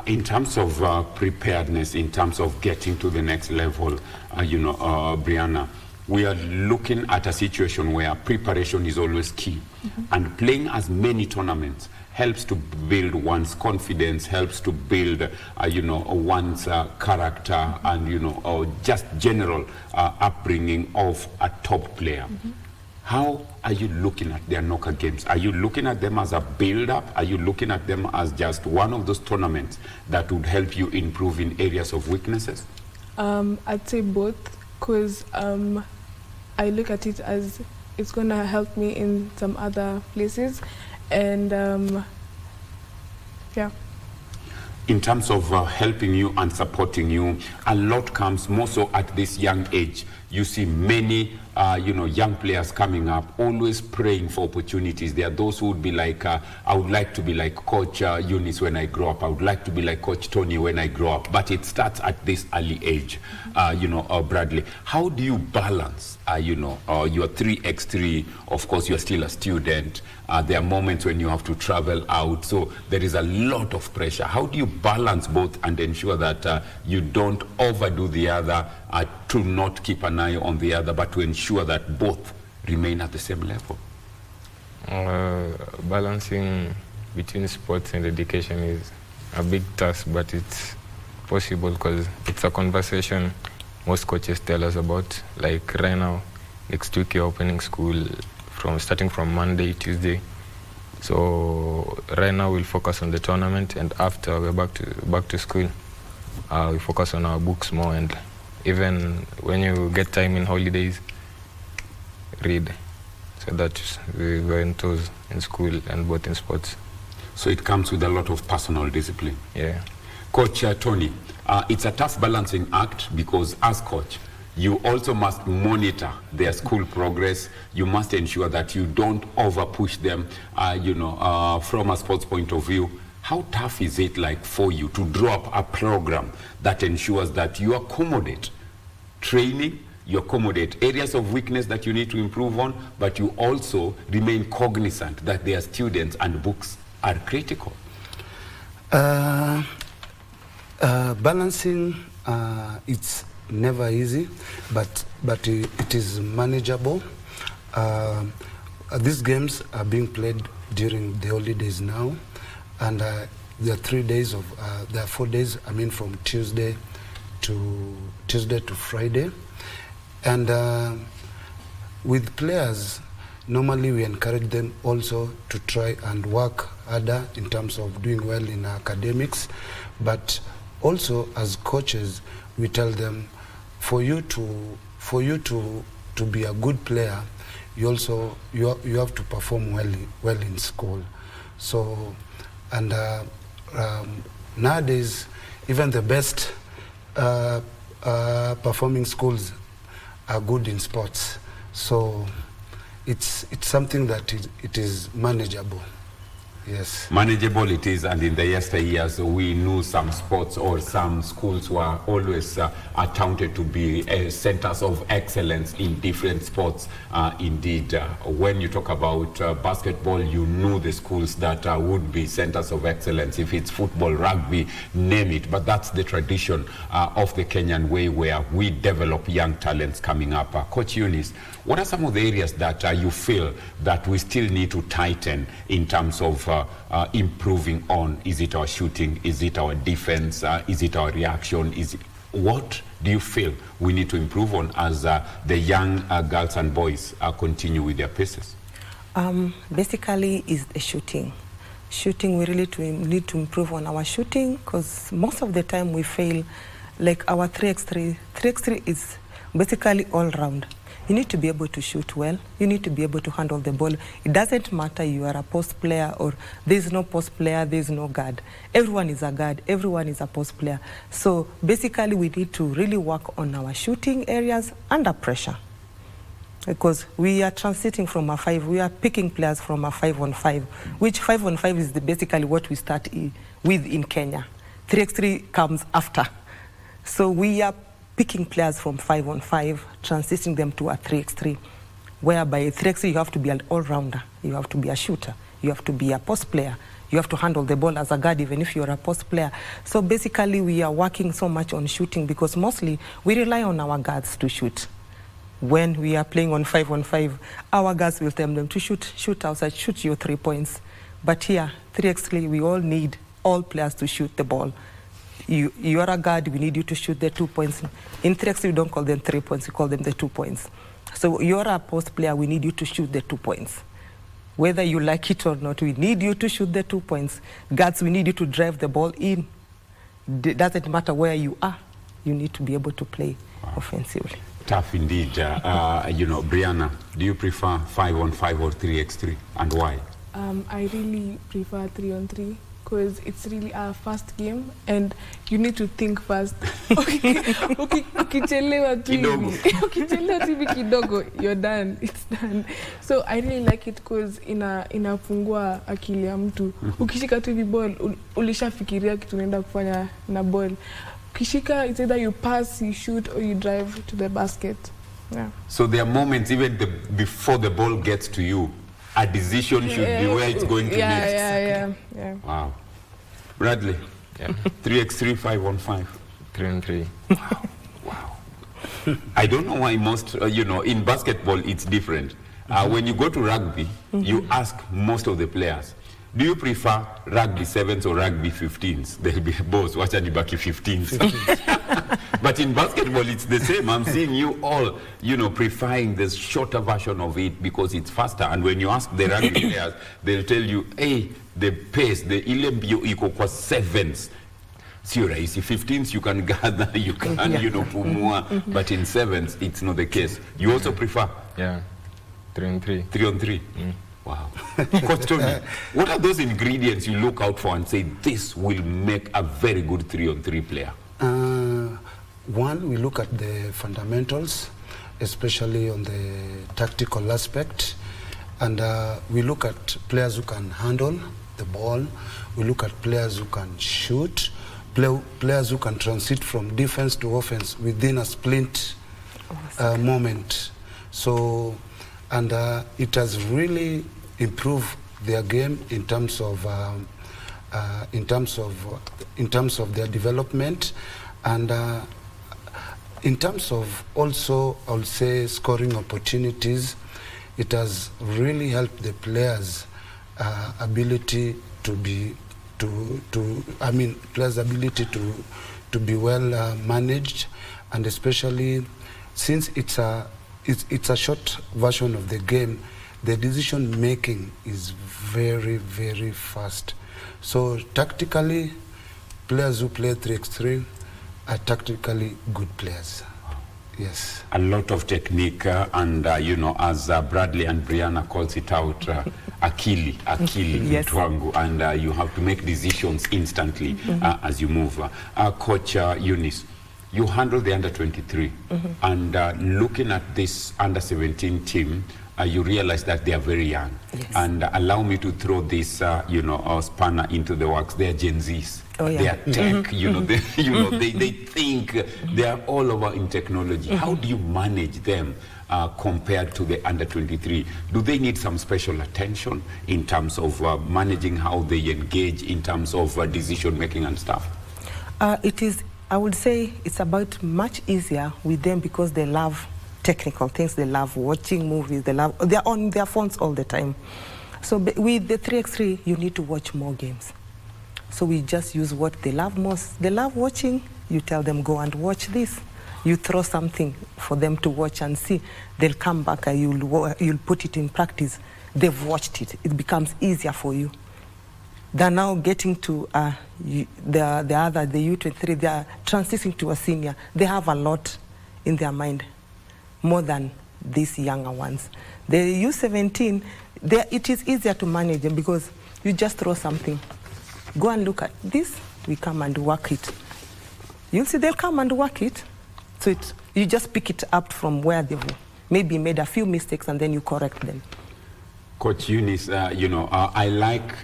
In terms of preparedness, in terms of getting to the next level, Brianna, we are looking at a situation where preparation is always key. And playing as many tournaments helps to build one's confidence, helps to build, one's character and, or just general upbringing of a top player. How are you looking at the Anoka Games? Are you looking at them as a build-up? Are you looking at them as just one of those tournaments that would help you improve in areas of weaknesses? I'd say both, because I look at it as it's going to help me in some other places. And yeah. In terms of helping you and supporting you, a lot comes more so at this young age. You see many young players coming up, always praying for opportunities. There are those who would be like, I would like to be like Coach Eunice when I grow up. I would like to be like Coach Tony when I grow up. But it starts at this early age, Bradley. How do you balance, your 3x3? Of course, you're still a student. There are moments when you have to travel out. So there is a lot of pressure. How do you balance both and ensure that you don't overdo the other, to not keep an eye on the other, but to ensure that both remain at the same level? Balancing between sports and education is a big task, but it's possible because it's a conversation most coaches tell us about. Like right now, next week you're opening school starting from Monday, Tuesday. So right now we'll focus on the tournament, and after we're back to school, we focus on our books more and even when you get time in holidays, read, so that we go into in school and both in sports. So it comes with a lot of personal discipline. Yeah. Coach Tony, it's a tough balancing act because as coach, you also must monitor their school progress. You must ensure that you don't over-push them, from a sports point of view. How tough is it like for you to draw up a program that ensures that you accommodate training, you accommodate areas of weakness that you need to improve on, but you also remain cognizant that their students and books are critical? Balancing, it's never easy, but it is manageable. These games are being played during the holidays now, and there are 3 days of there are 4 days. I mean, from Tuesday to Friday, and with players, normally we encourage them also to try and work harder in terms of doing well in academics, but also as coaches, we tell them, for you to be a good player, you have to perform well in school. So, and nowadays, even the best performing schools are good in sports. So it's something that it is manageable. Yes. Manageable it is, and in the yesteryears we knew some sports or some schools were always accounted to be centers of excellence in different sports. Indeed, when you talk about basketball, you knew the schools that would be centers of excellence. If it's football, rugby, name it. But that's the tradition of the Kenyan way, where we develop young talents coming up. Coach Eunice, what are some of the areas that you feel that we still need to tighten in terms of improving on? Is it our shooting? Is it our defense? Is it our reaction? What do you feel we need to improve on as the young girls and boys continue with their paces? Basically, is the shooting. Shooting, we really need to improve on our shooting, because most of the time we fail. Like our 3x3. 3x3 is basically all round. You need to be able to shoot well. You need to be able to handle the ball. It doesn't matter you are a post player or there's no post player, there's no guard. Everyone is a guard, everyone is a post player. So basically we need to really work on our shooting areas under pressure. Because we are transiting from a 5, we are picking players from a 5-on-5, which 5-on-5 is basically what we start with in Kenya. 3x3 comes after. So we are picking players from 5-on-5, transitioning them to a 3x3, whereby 3x3 you have to be an all-rounder, you have to be a shooter, you have to be a post player, you have to handle the ball as a guard even if you're a post player. So basically we are working so much on shooting because mostly we rely on our guards to shoot. When we are playing on 5-on-5, our guards will tell them to shoot outside, shoot your 3 points. But here, 3x3, we all need all players to shoot the ball. You are a guard, we need you to shoot the 2 points. In 3x3, we don't call them 3 points, we call them the 2 points. So you're a post player, we need you to shoot the 2 points. Whether you like it or not, we need you to shoot the 2 points. Guards, we need you to drive the ball in. It doesn't matter where you are, you need to be able to play offensively. Tough indeed. Brianna, do you prefer 5-on-5 or 3x3, and why? I really prefer 3-on-3. Because it's really a fast game and you need to think fast. Ukichelewa tu hivi kidogo, you're done. It's done. So I really like it because inafungua akili ya mtu. Ukishika tu hivi ball, ulishafikiria kitu unaenda kufanya na ball. Ukishika, it's either you pass, you shoot, or you drive to the basket. Yeah. So there are moments even before the ball gets to you, a decision should be where it's going to next. Yeah. Wow. Bradley, 3x3, 5-on-5. 3-on-3. Wow. I don't know why most, in basketball it's different. When you go to rugby, you ask most of the players, do you prefer rugby 7s or rugby 15s? They'll be both, wacha nibaki 15s. But in basketball, it's the same. I'm seeing you all, preferring the shorter version of it because it's faster. And when you ask the rugby players, they'll tell you, hey, the pace, the ilembio iko kwa 7s. sio rahisi. 15s you can gather, you can, you know, pumua, but in 7s it's not the case. You also prefer? Yeah, 3-on-3. 3-on-3? Wow. Coach Tony, what are those ingredients you look out for and say this will make a very good 3-on-3 player? One, we look at the fundamentals, especially on the tactical aspect, and we look at players who can handle the ball. We look at players who can shoot, players who can transit from defense to offense within a split moment. So, and it has really improved their game in terms of their development, and in terms of also, I would say, scoring opportunities. It has really helped the players' ability to be players' ability to be well managed, and especially since it's a short version of the game, the decision making is very, very fast. So tactically, players who play 3x3 are tactically good players. Yes. A lot of technique and, you know, as Bradley and Brianna calls it out, akili, Yes. Twangu, and you have to make decisions instantly as you move. Coach Eunice, you handle the under-23, and looking at this under-17 team, you realize that they are very young. Yes. And allow me to throw this, you know, spanner into the works. They are Gen Zs. Oh, yeah. They are tech, you know, they think they are all over in technology. How do you manage them compared to the under-23? Do they need some special attention in terms of managing how they engage in terms of decision making and stuff? It is, I would say it's about much easier with them because they love technical things, they love watching movies, they're on their phones all the time. So with the 3x3, you need to watch more games. So we just use what they love most. They love watching, you tell them go and watch this. You throw something for them to watch and see. They'll come back and you'll put it in practice. They've watched it. It becomes easier for you. They're now getting to the U23, they're transitioning to a senior. They have a lot in their mind, more than these younger ones. The U17, it is easier to manage them because you just throw something. Go and look at this, we come and work it. You'll see they'll come and work it. So you just pick it up from where they've maybe made a few mistakes and then you correct them. Coach Eunice, you know, I like,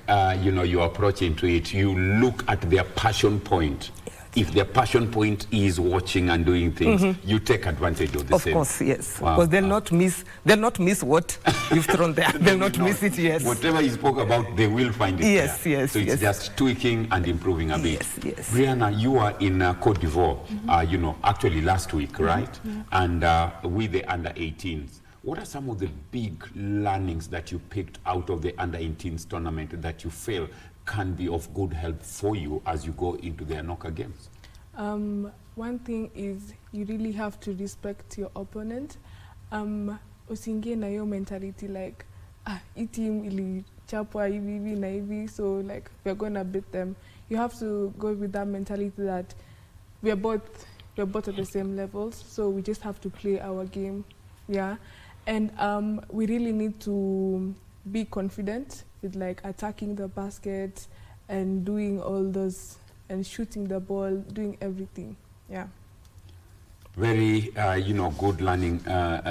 you know, your approach into it. You look at their passion point. If their passion point is watching and doing things, you take advantage of the same. Of course, yes. Wow. Because they'll not miss what you've thrown there. They'll not miss it, yes. Whatever you spoke about, they will find it yes, there. Yes, so it's just tweaking and improving a bit. Yes, yes. Brianna, you are in Cote d'Ivoire, you know, actually last week, right? And with the under-18s. What are some of the big learnings that you picked out of the under-18s tournament that you feel can be of good help for you as you go into the Anoka games? One thing is you really have to respect your opponent. Usingie na yo mentality like, hii team ilichapwa hivi na hivi, so like we're gonna beat them. You have to go with that mentality that we're both at the same levels, so we just have to play our game, yeah. And we really need to be confident with like attacking the basket and doing all those and shooting the ball, doing everything, yeah. Very, you know, good learning,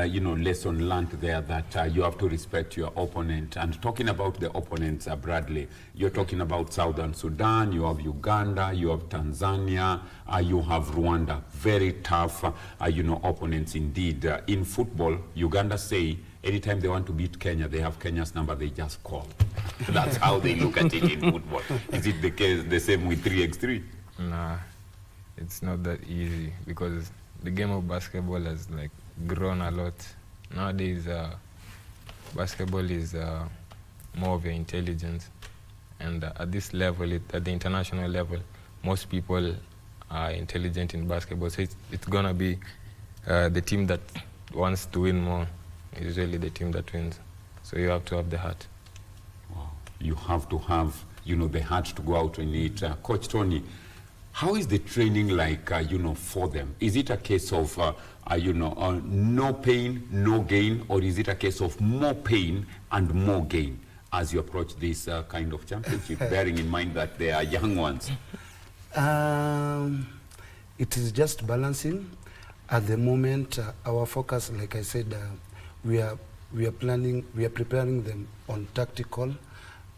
you know, lesson learned there that you have to respect your opponent. And talking about the opponents, Bradley, you're talking about Southern Sudan, you have Uganda, you have Tanzania, you have Rwanda. Very tough, you know, opponents indeed. In football, Uganda say anytime they want to beat Kenya, they have Kenya's number, they just call. That's how they look at it in football. Is it the case the same with 3x3? Nah, it's not that easy because the game of basketball has like grown a lot. Nowadays, basketball is more of your intelligence, and at this level, at the international level, most people are intelligent in basketball. So it's gonna be the team that wants to win more, usually the team that wins. So you have to have the heart. Wow. You have to have, you know, the heart to go out and eat. Coach Tony, How is the training like, for them? Is it a case of, no pain, no gain, or is it a case of more pain and more gain as you approach this kind of championship, bearing in mind that they are young ones? It is just balancing. At the moment, our focus, like I said, we are preparing them on tactical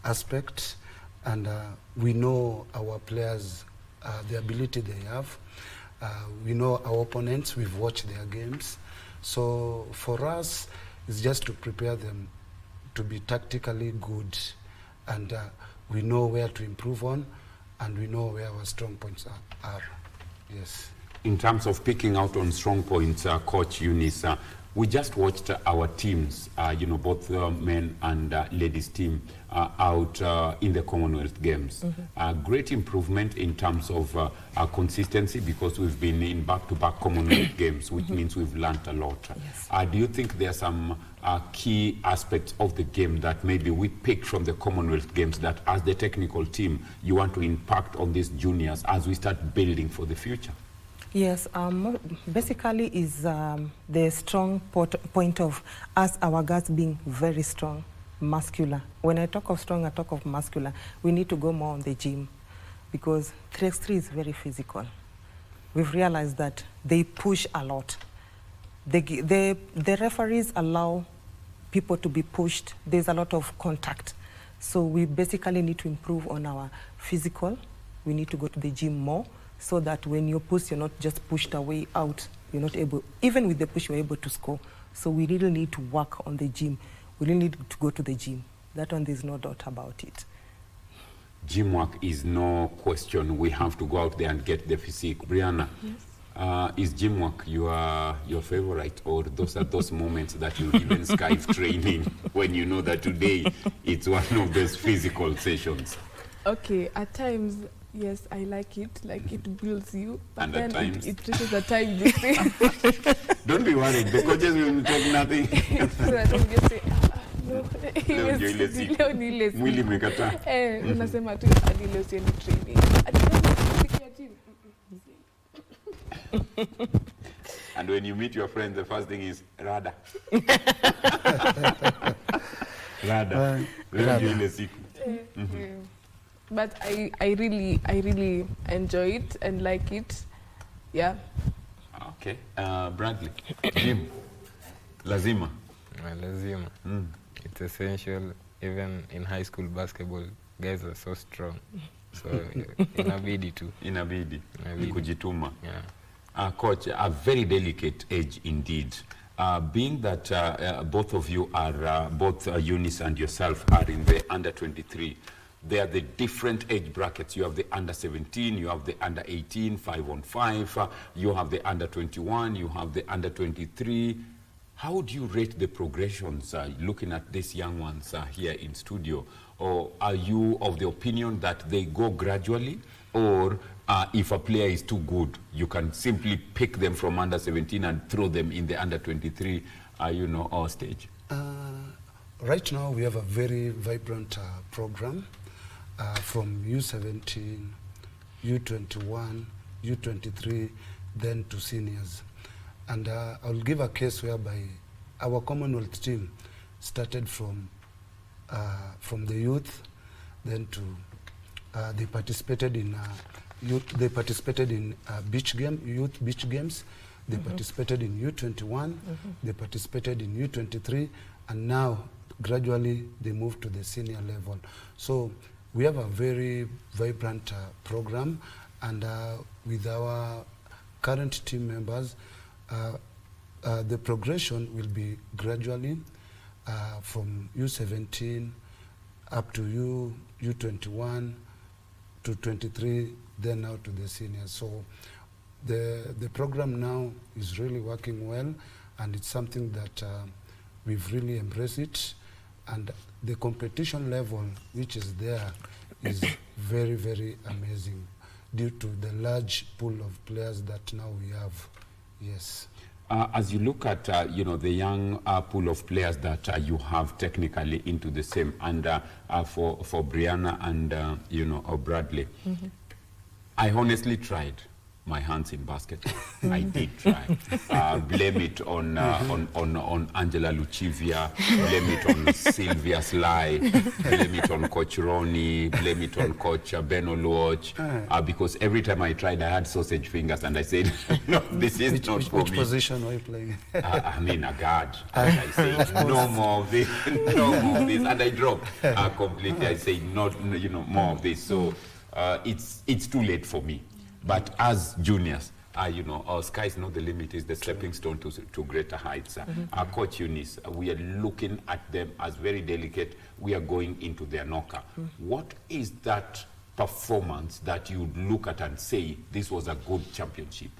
aspect, and we know our players, the ability they have. We know our opponents, we've watched their games. So for us, it's just to prepare them to be tactically good, and we know where to improve on, and we know where our strong points are. Yes. In terms of picking out on strong points, Coach Eunice, we just watched our teams, both men and ladies team out in the Commonwealth Games. Great improvement in terms of consistency, because we've been in back-to-back Commonwealth Games, which means we've learned a lot. Yes. Do you think there are some key aspects of the game that maybe we picked from the Commonwealth Games that as the technical team you want to impact on these juniors as we start building for the future? Yes, basically is the strong point of us, our girls being very strong, muscular. When I talk of strong, I talk of muscular. We need to go more on the gym, because 3x3 is very physical. We've realized that they push a lot. The referees allow people to be pushed. There's a lot of contact. So we basically need to improve on our physical. We need to go to the gym more, so that when you push, you're not just pushed away out. You're not able, even with the push, you're able to score. So we really need to work on the gym. We really need to go to the gym. That one, there's no doubt about it. Gym work is no question. We have to go out there and get the physique. Brianna, yes. Is gym work your favorite, or those are those moments that you even skive training when you know that today it's one of those physical sessions? Okay, at times, yes, I like it. Like, it builds you, but and then it reaches a time you say. Don't be worried. The coaches will take nothing. So I don't just say, leo ni lazy. Mwili umekataa. Unasema tu hadi leo siendi training. And when you meet your friends, the first thing is rada. Rada. But I really enjoy it and like it. Yeah. Okay. Bradley, gym. Lazima. Lazima. It's essential. Even in high school basketball, guys are so strong. So inabidi tu. Inabidi. Kujituma. Yeah. Coach, a very delicate age indeed. Being that both of you are, both Eunice and yourself are in the under 23, they are the different age brackets. You have the under 17, you have the under 18, 5-on-5, you have the under 21, you have the under 23. How do you rate the progressions looking at these young ones here in studio? Or are you of the opinion that they go gradually, or if a player is too good, you can simply pick them from under 17 and throw them in the under 23, stage? Right now, we have a very vibrant program from U17, U21, U23, then to seniors. And I'll give a case whereby our Commonwealth team started from the youth, then to they participated in youth. They participated in youth beach games. They participated in U21. They participated in U23, and now gradually they moved to the senior level. So we have a very vibrant program, and with our current team members, the progression will be gradually from U17 up to U21 to 23, then out to the seniors. So the program now is really working well, and it's something that we've really embraced it. And the competition level which is there is very, very amazing due to the large pool of players that now we have. Yes. As you look at the young pool of players that you have technically into the same under for Brianna and or Bradley, I honestly tried my hands in basketball. I did try. Blame it on Angela Lucivia, blame it on Sylvia Sly, blame it on Coach Ronnie, blame it on Coach Ben Oluoch, because every time I tried, I had sausage fingers, and I said, no, this is not for me. Which position were you playing? I mean, a guard. And I said, no more of this, no more of this, and I dropped completely. I said, not, more of this. So it's too late for me. But as juniors, our sky's not the limit, is the stepping stone to greater heights. Our Coach Eunice, we are looking at them as very delicate. We are going into their knocker. What is that performance that you look at and say, this was a good championship?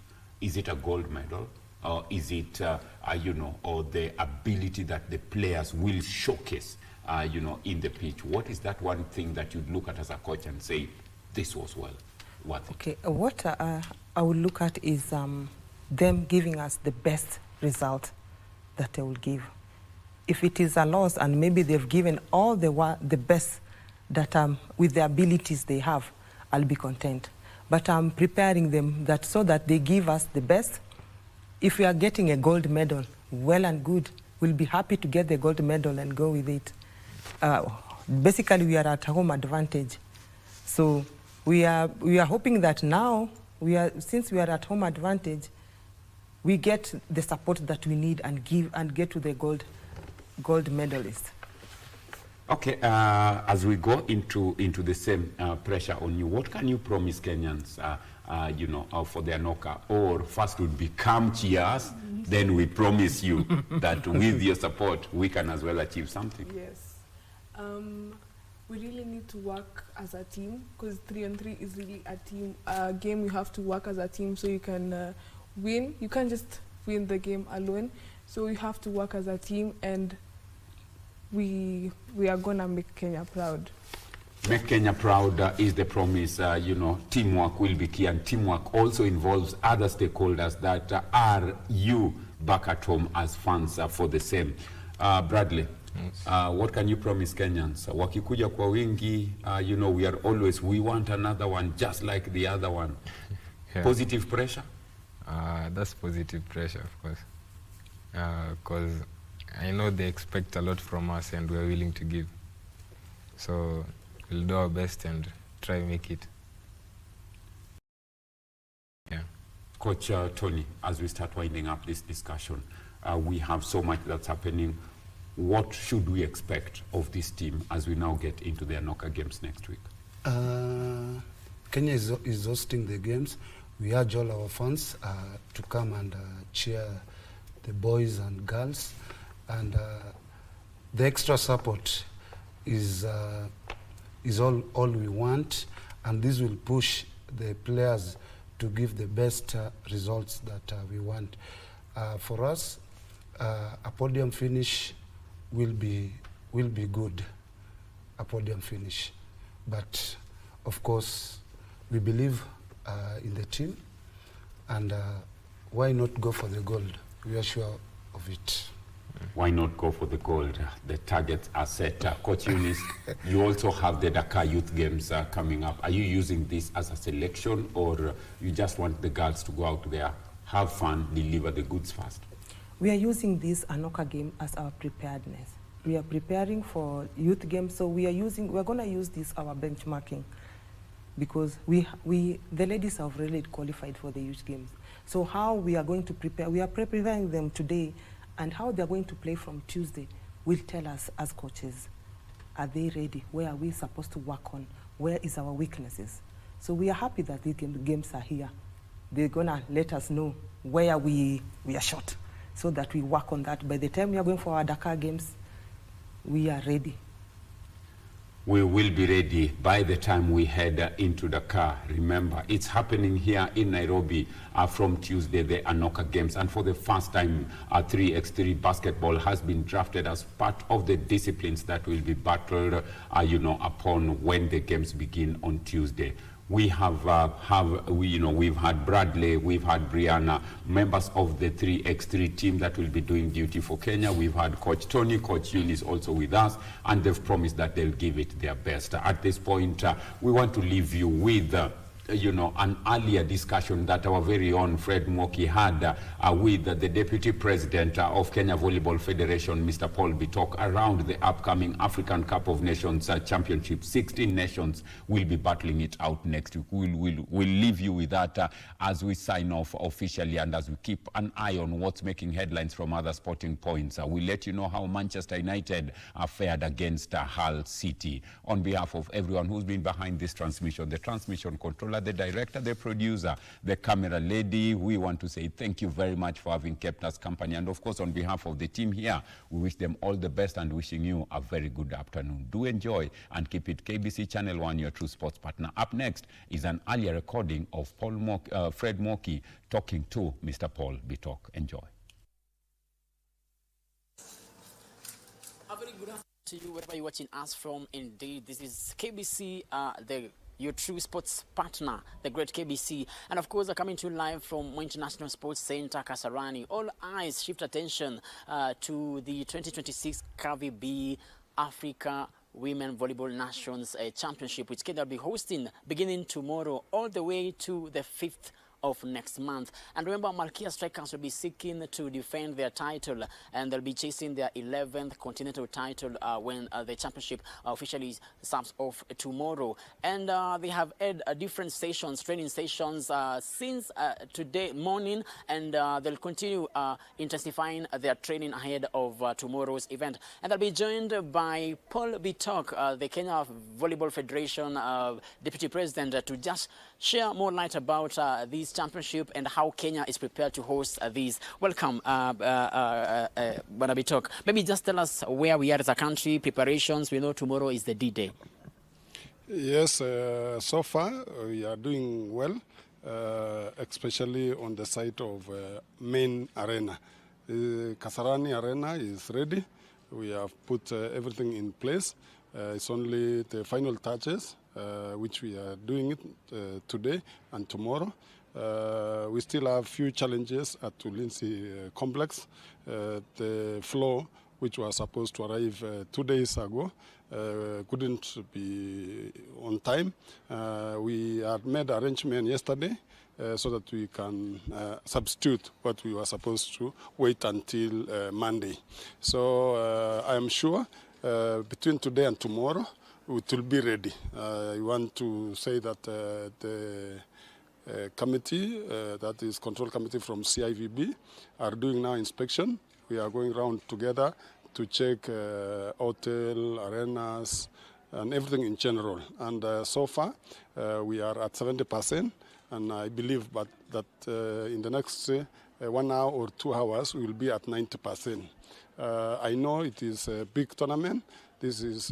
Is it a gold medal? Or is it, or the ability that the players will showcase, in the pitch? What is that one thing that you'd look at as a coach and say, this was well? Okay, what I would look at is them giving us the best result that they will give. If it is a loss and maybe they've given all the best that with the abilities they have, I'll be content. But I'm preparing them so that they give us the best. If we are getting a gold medal, well and good. We'll be happy to get the gold medal and go with it. Basically, we are at home advantage. So we are hoping that now, since we are at home advantage, we get the support that we need and get to the gold medalist. Okay, as we go into the same pressure on you, what can you promise Kenyans, for their knocker? Or first would be come cheers, then we promise you that with your support, we can as well achieve something. Yes. We really need to work as a team, because 3-on-3 is really a team game. You have to work as a team so you can win. You can't just win the game alone. So you have to work as a team, and we are gonna make Kenya proud. Make Kenya proud is the promise. Teamwork will be key, and teamwork also involves other stakeholders that are you back at home as fans for the same. Bradley. What can you promise Kenyans? Wakikuja kwa wingi, we want another one just like the other one. Yeah. Positive pressure? That's positive pressure, of course. Because I know they expect a lot from us and we're willing to give. So we'll do our best and try and make it. Yeah. Coach Tony, as we start winding up this discussion, we have so much that's happening. What should we expect of this team as we now get into their knocker games next week? Kenya is hosting the games. We urge all our fans to come and cheer the boys and girls. And the extra support is all we want. And this will push the players to give the best results that we want. For us, a podium finish will be good, a podium finish. But of course, we believe in the team, and why not go for the gold? We are sure of it. Why not go for the gold? The targets are set. Coach Eunice, you also have the Dakar Youth Games coming up. Are you using this as a selection, or you just want the girls to go out there, have fun, deliver the goods first? We are using this Anoka game as our preparedness. We are preparing for youth games, so we're going to use this our benchmarking, because the ladies have really qualified for the youth games. So how we are going to prepare, we are preparing them today, and how they're going to play from Tuesday will tell us as coaches, are they ready? Where are we supposed to work on? Where is our weaknesses? So we are happy that these games are here. They're going to let us know where we are short, so that we work on that. By the time we are going for our Dakar games, we are ready. We will be ready by the time we head into Dakar. Remember, it's happening here in Nairobi from Tuesday, the Anoka Games. And for the first time, 3x3 basketball has been drafted as part of the disciplines that will be battled, upon when the games begin on Tuesday. We have we've had Bradley, we've had Brianna, members of the 3x3 team that will be doing duty for Kenya. We've had Coach Tony, Coach Eunice also with us, and they've promised that they'll give it their best. At this point, we want to leave you with you know, an earlier discussion that our very own Fred Moki had with the Deputy President of Kenya Volleyball Federation, Mr. Paul Bitok, around the upcoming African Cup of Nations Championship. 16 nations will be battling it out next week. We'll leave you with that as we sign off officially and as we keep an eye on what's making headlines from other sporting points. We'll let you know how Manchester United fared against Hull City. On behalf of everyone who's been behind this transmission, the transmission controller, the director, the producer, the camera lady, we want to say thank you very much for having kept us company. And of course, on behalf of the team here, we wish them all the best and wishing you a very good afternoon. Do enjoy and keep it KBC Channel 1, your true sports partner. Up next is an earlier recording of Fred Moki talking to Mr. Paul Bitok. Enjoy. A very good afternoon to you, wherever you're watching us from. Indeed, this is KBC, your true sports partner, the great KBC. And of course, coming to you live from International Sports Center, Kasarani. All eyes shift attention to the 2026 KBC Africa Women Volleyball Nations Championship, which Kenya will be hosting beginning tomorrow all the way to the 5th of next month. And remember, Malkia Strikers will be seeking to defend their title, and they'll be chasing their 11th continental title when the championship officially starts off tomorrow. And they have had different stations, training stations since today morning, and they'll continue intensifying their training ahead of tomorrow's event. And they'll be joined by Paul Bitok, the Kenya Volleyball Federation Deputy President, to just share more light about this championship and how Kenya is prepared to host these. Welcome, Bwana Bitok. Maybe just tell us where we are as a country, preparations. We know tomorrow is the D-Day. Yes, so far we are doing well, especially on the side of main arena. Kasarani Arena is ready. We have put everything in place. It's only the final touches, which we are doing it today and tomorrow. We still have few challenges at Ulinzi complex. The floor, which was supposed to arrive 2 days ago, couldn't be on time. We had made arrangement yesterday so that we can substitute what we were supposed to wait until Monday. So I am sure between today and tomorrow it will be ready. I want to say that the committee, that is control committee from CIVB, are doing now inspection. We are going around together to check hotel, arenas, and everything in general. And so far, we are at 70%, and I believe that in the next 1 hour or 2 hours, we will be at 90%. I know it is a big tournament. This is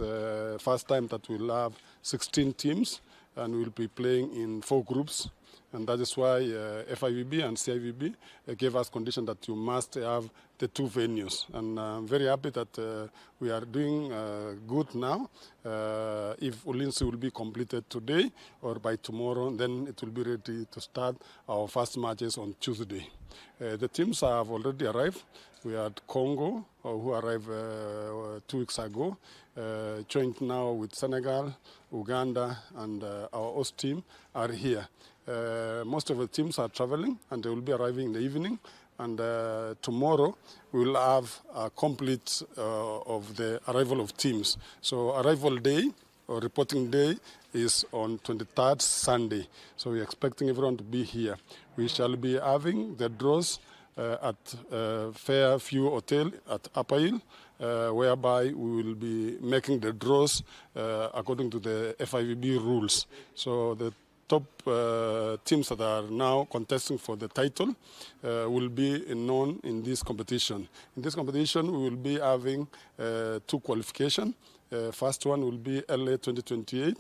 first time that we'll have 16 teams, and we'll be playing in 4 groups. And that is why FIVB and CIVB gave us condition that you must have the 2 venues. And I'm very happy that we are doing good now. If Ulinzi will be completed today or by tomorrow, then it will be ready to start our first matches on Tuesday. The teams have already arrived. We had Congo, who arrived 2 weeks ago, joined now with Senegal, Uganda, and our host team are here. Most of the teams are traveling, and they will be arriving in the evening. And tomorrow we will have a complete of the arrival of teams. So arrival day or reporting day is on 23rd Sunday. So we're expecting everyone to be here. We shall be having the draws at Fairview Hotel at Upper Hill, whereby we will be making the draws according to the FIVB rules. So the top teams that are now contesting for the title will be known in this competition. In this competition, we will be having 2 qualifications. First one will be LA 2028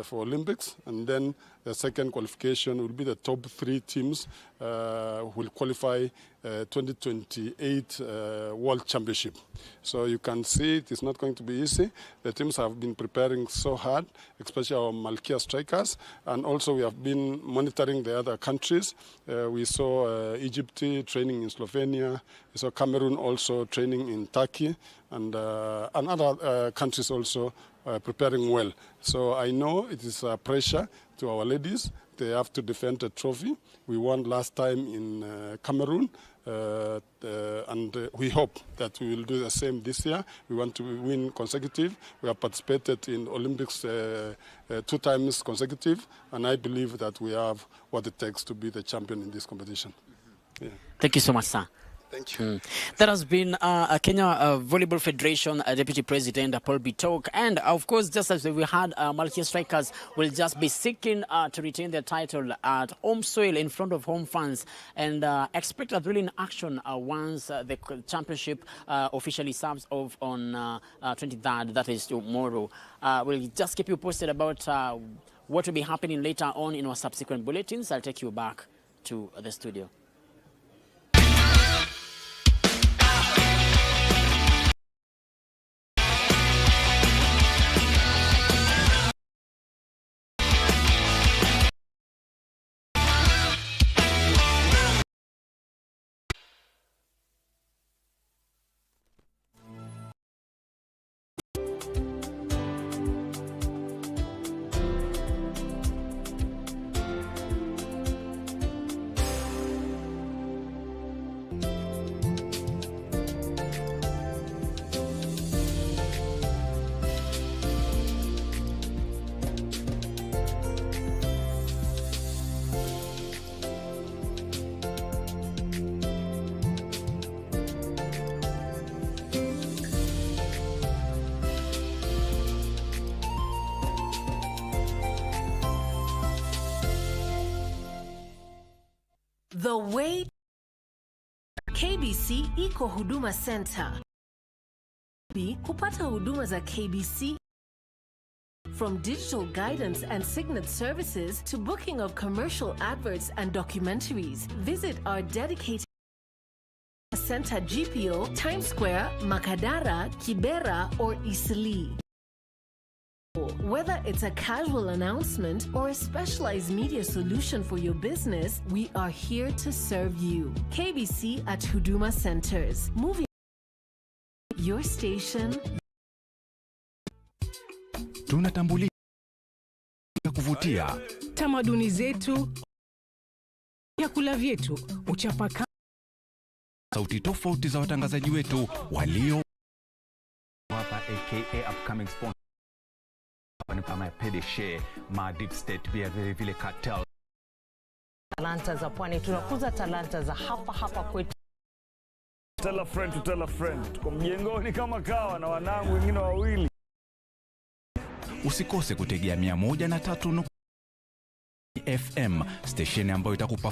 for Olympics, and then the second qualification will be the top 3 teams who will qualify 2028 World Championship. So you can see it is not going to be easy. The teams have been preparing so hard, especially our Malkia Strikers, and also we have been monitoring the other countries. We saw Egypt training in Slovenia, we saw Cameroon also training in Turkey, and other countries also preparing well. So I know it is a pressure to our ladies, they have to defend a trophy. We won last time in Cameroon, and we hope that we will do the same this year. We want to win consecutive. We have participated in Olympics 2 times consecutive, and I believe that we have what it takes to be the champion in this competition. Yeah. Thank you so much, sir. Thank you. That has been Kenya Volleyball Federation Deputy President Paul Bitok. And of course, just as we had, Malkia Strikers will just be seeking to retain their title at home soil in front of home fans, and expect a thrilling action once the championship officially serves off on 23rd, that is tomorrow. We'll just keep you posted about what will be happening later on in our subsequent bulletins. I'll take you back to the studio. The way KBC iko Huduma Center. Kupata huduma za KBC, from digital guidance and signet services to booking of commercial adverts and documentaries. Visit our dedicated center GPO, Times Square, Makadara, Kibera, or Isli. Whether it's a casual announcement or a specialized media solution for your business, we are here to serve you. KBC at Huduma Centers. Moving your station. Tunatambulika kuvutia tamaduni zetu, vyakula vyetu, uchapaka, sauti tofauti za watangazaji wetu walio hapa, aka upcoming sponsor ni kama PDG, ma deep state, pia vile cartel. Talanta za pwani, tunakuza talanta za hapa kwetu. Tell a friend to tell a friend. Tuko mjengoni kama kawa na wanangu wengine wawili. Usikose kutegea 103 FM, station ambayo itakupa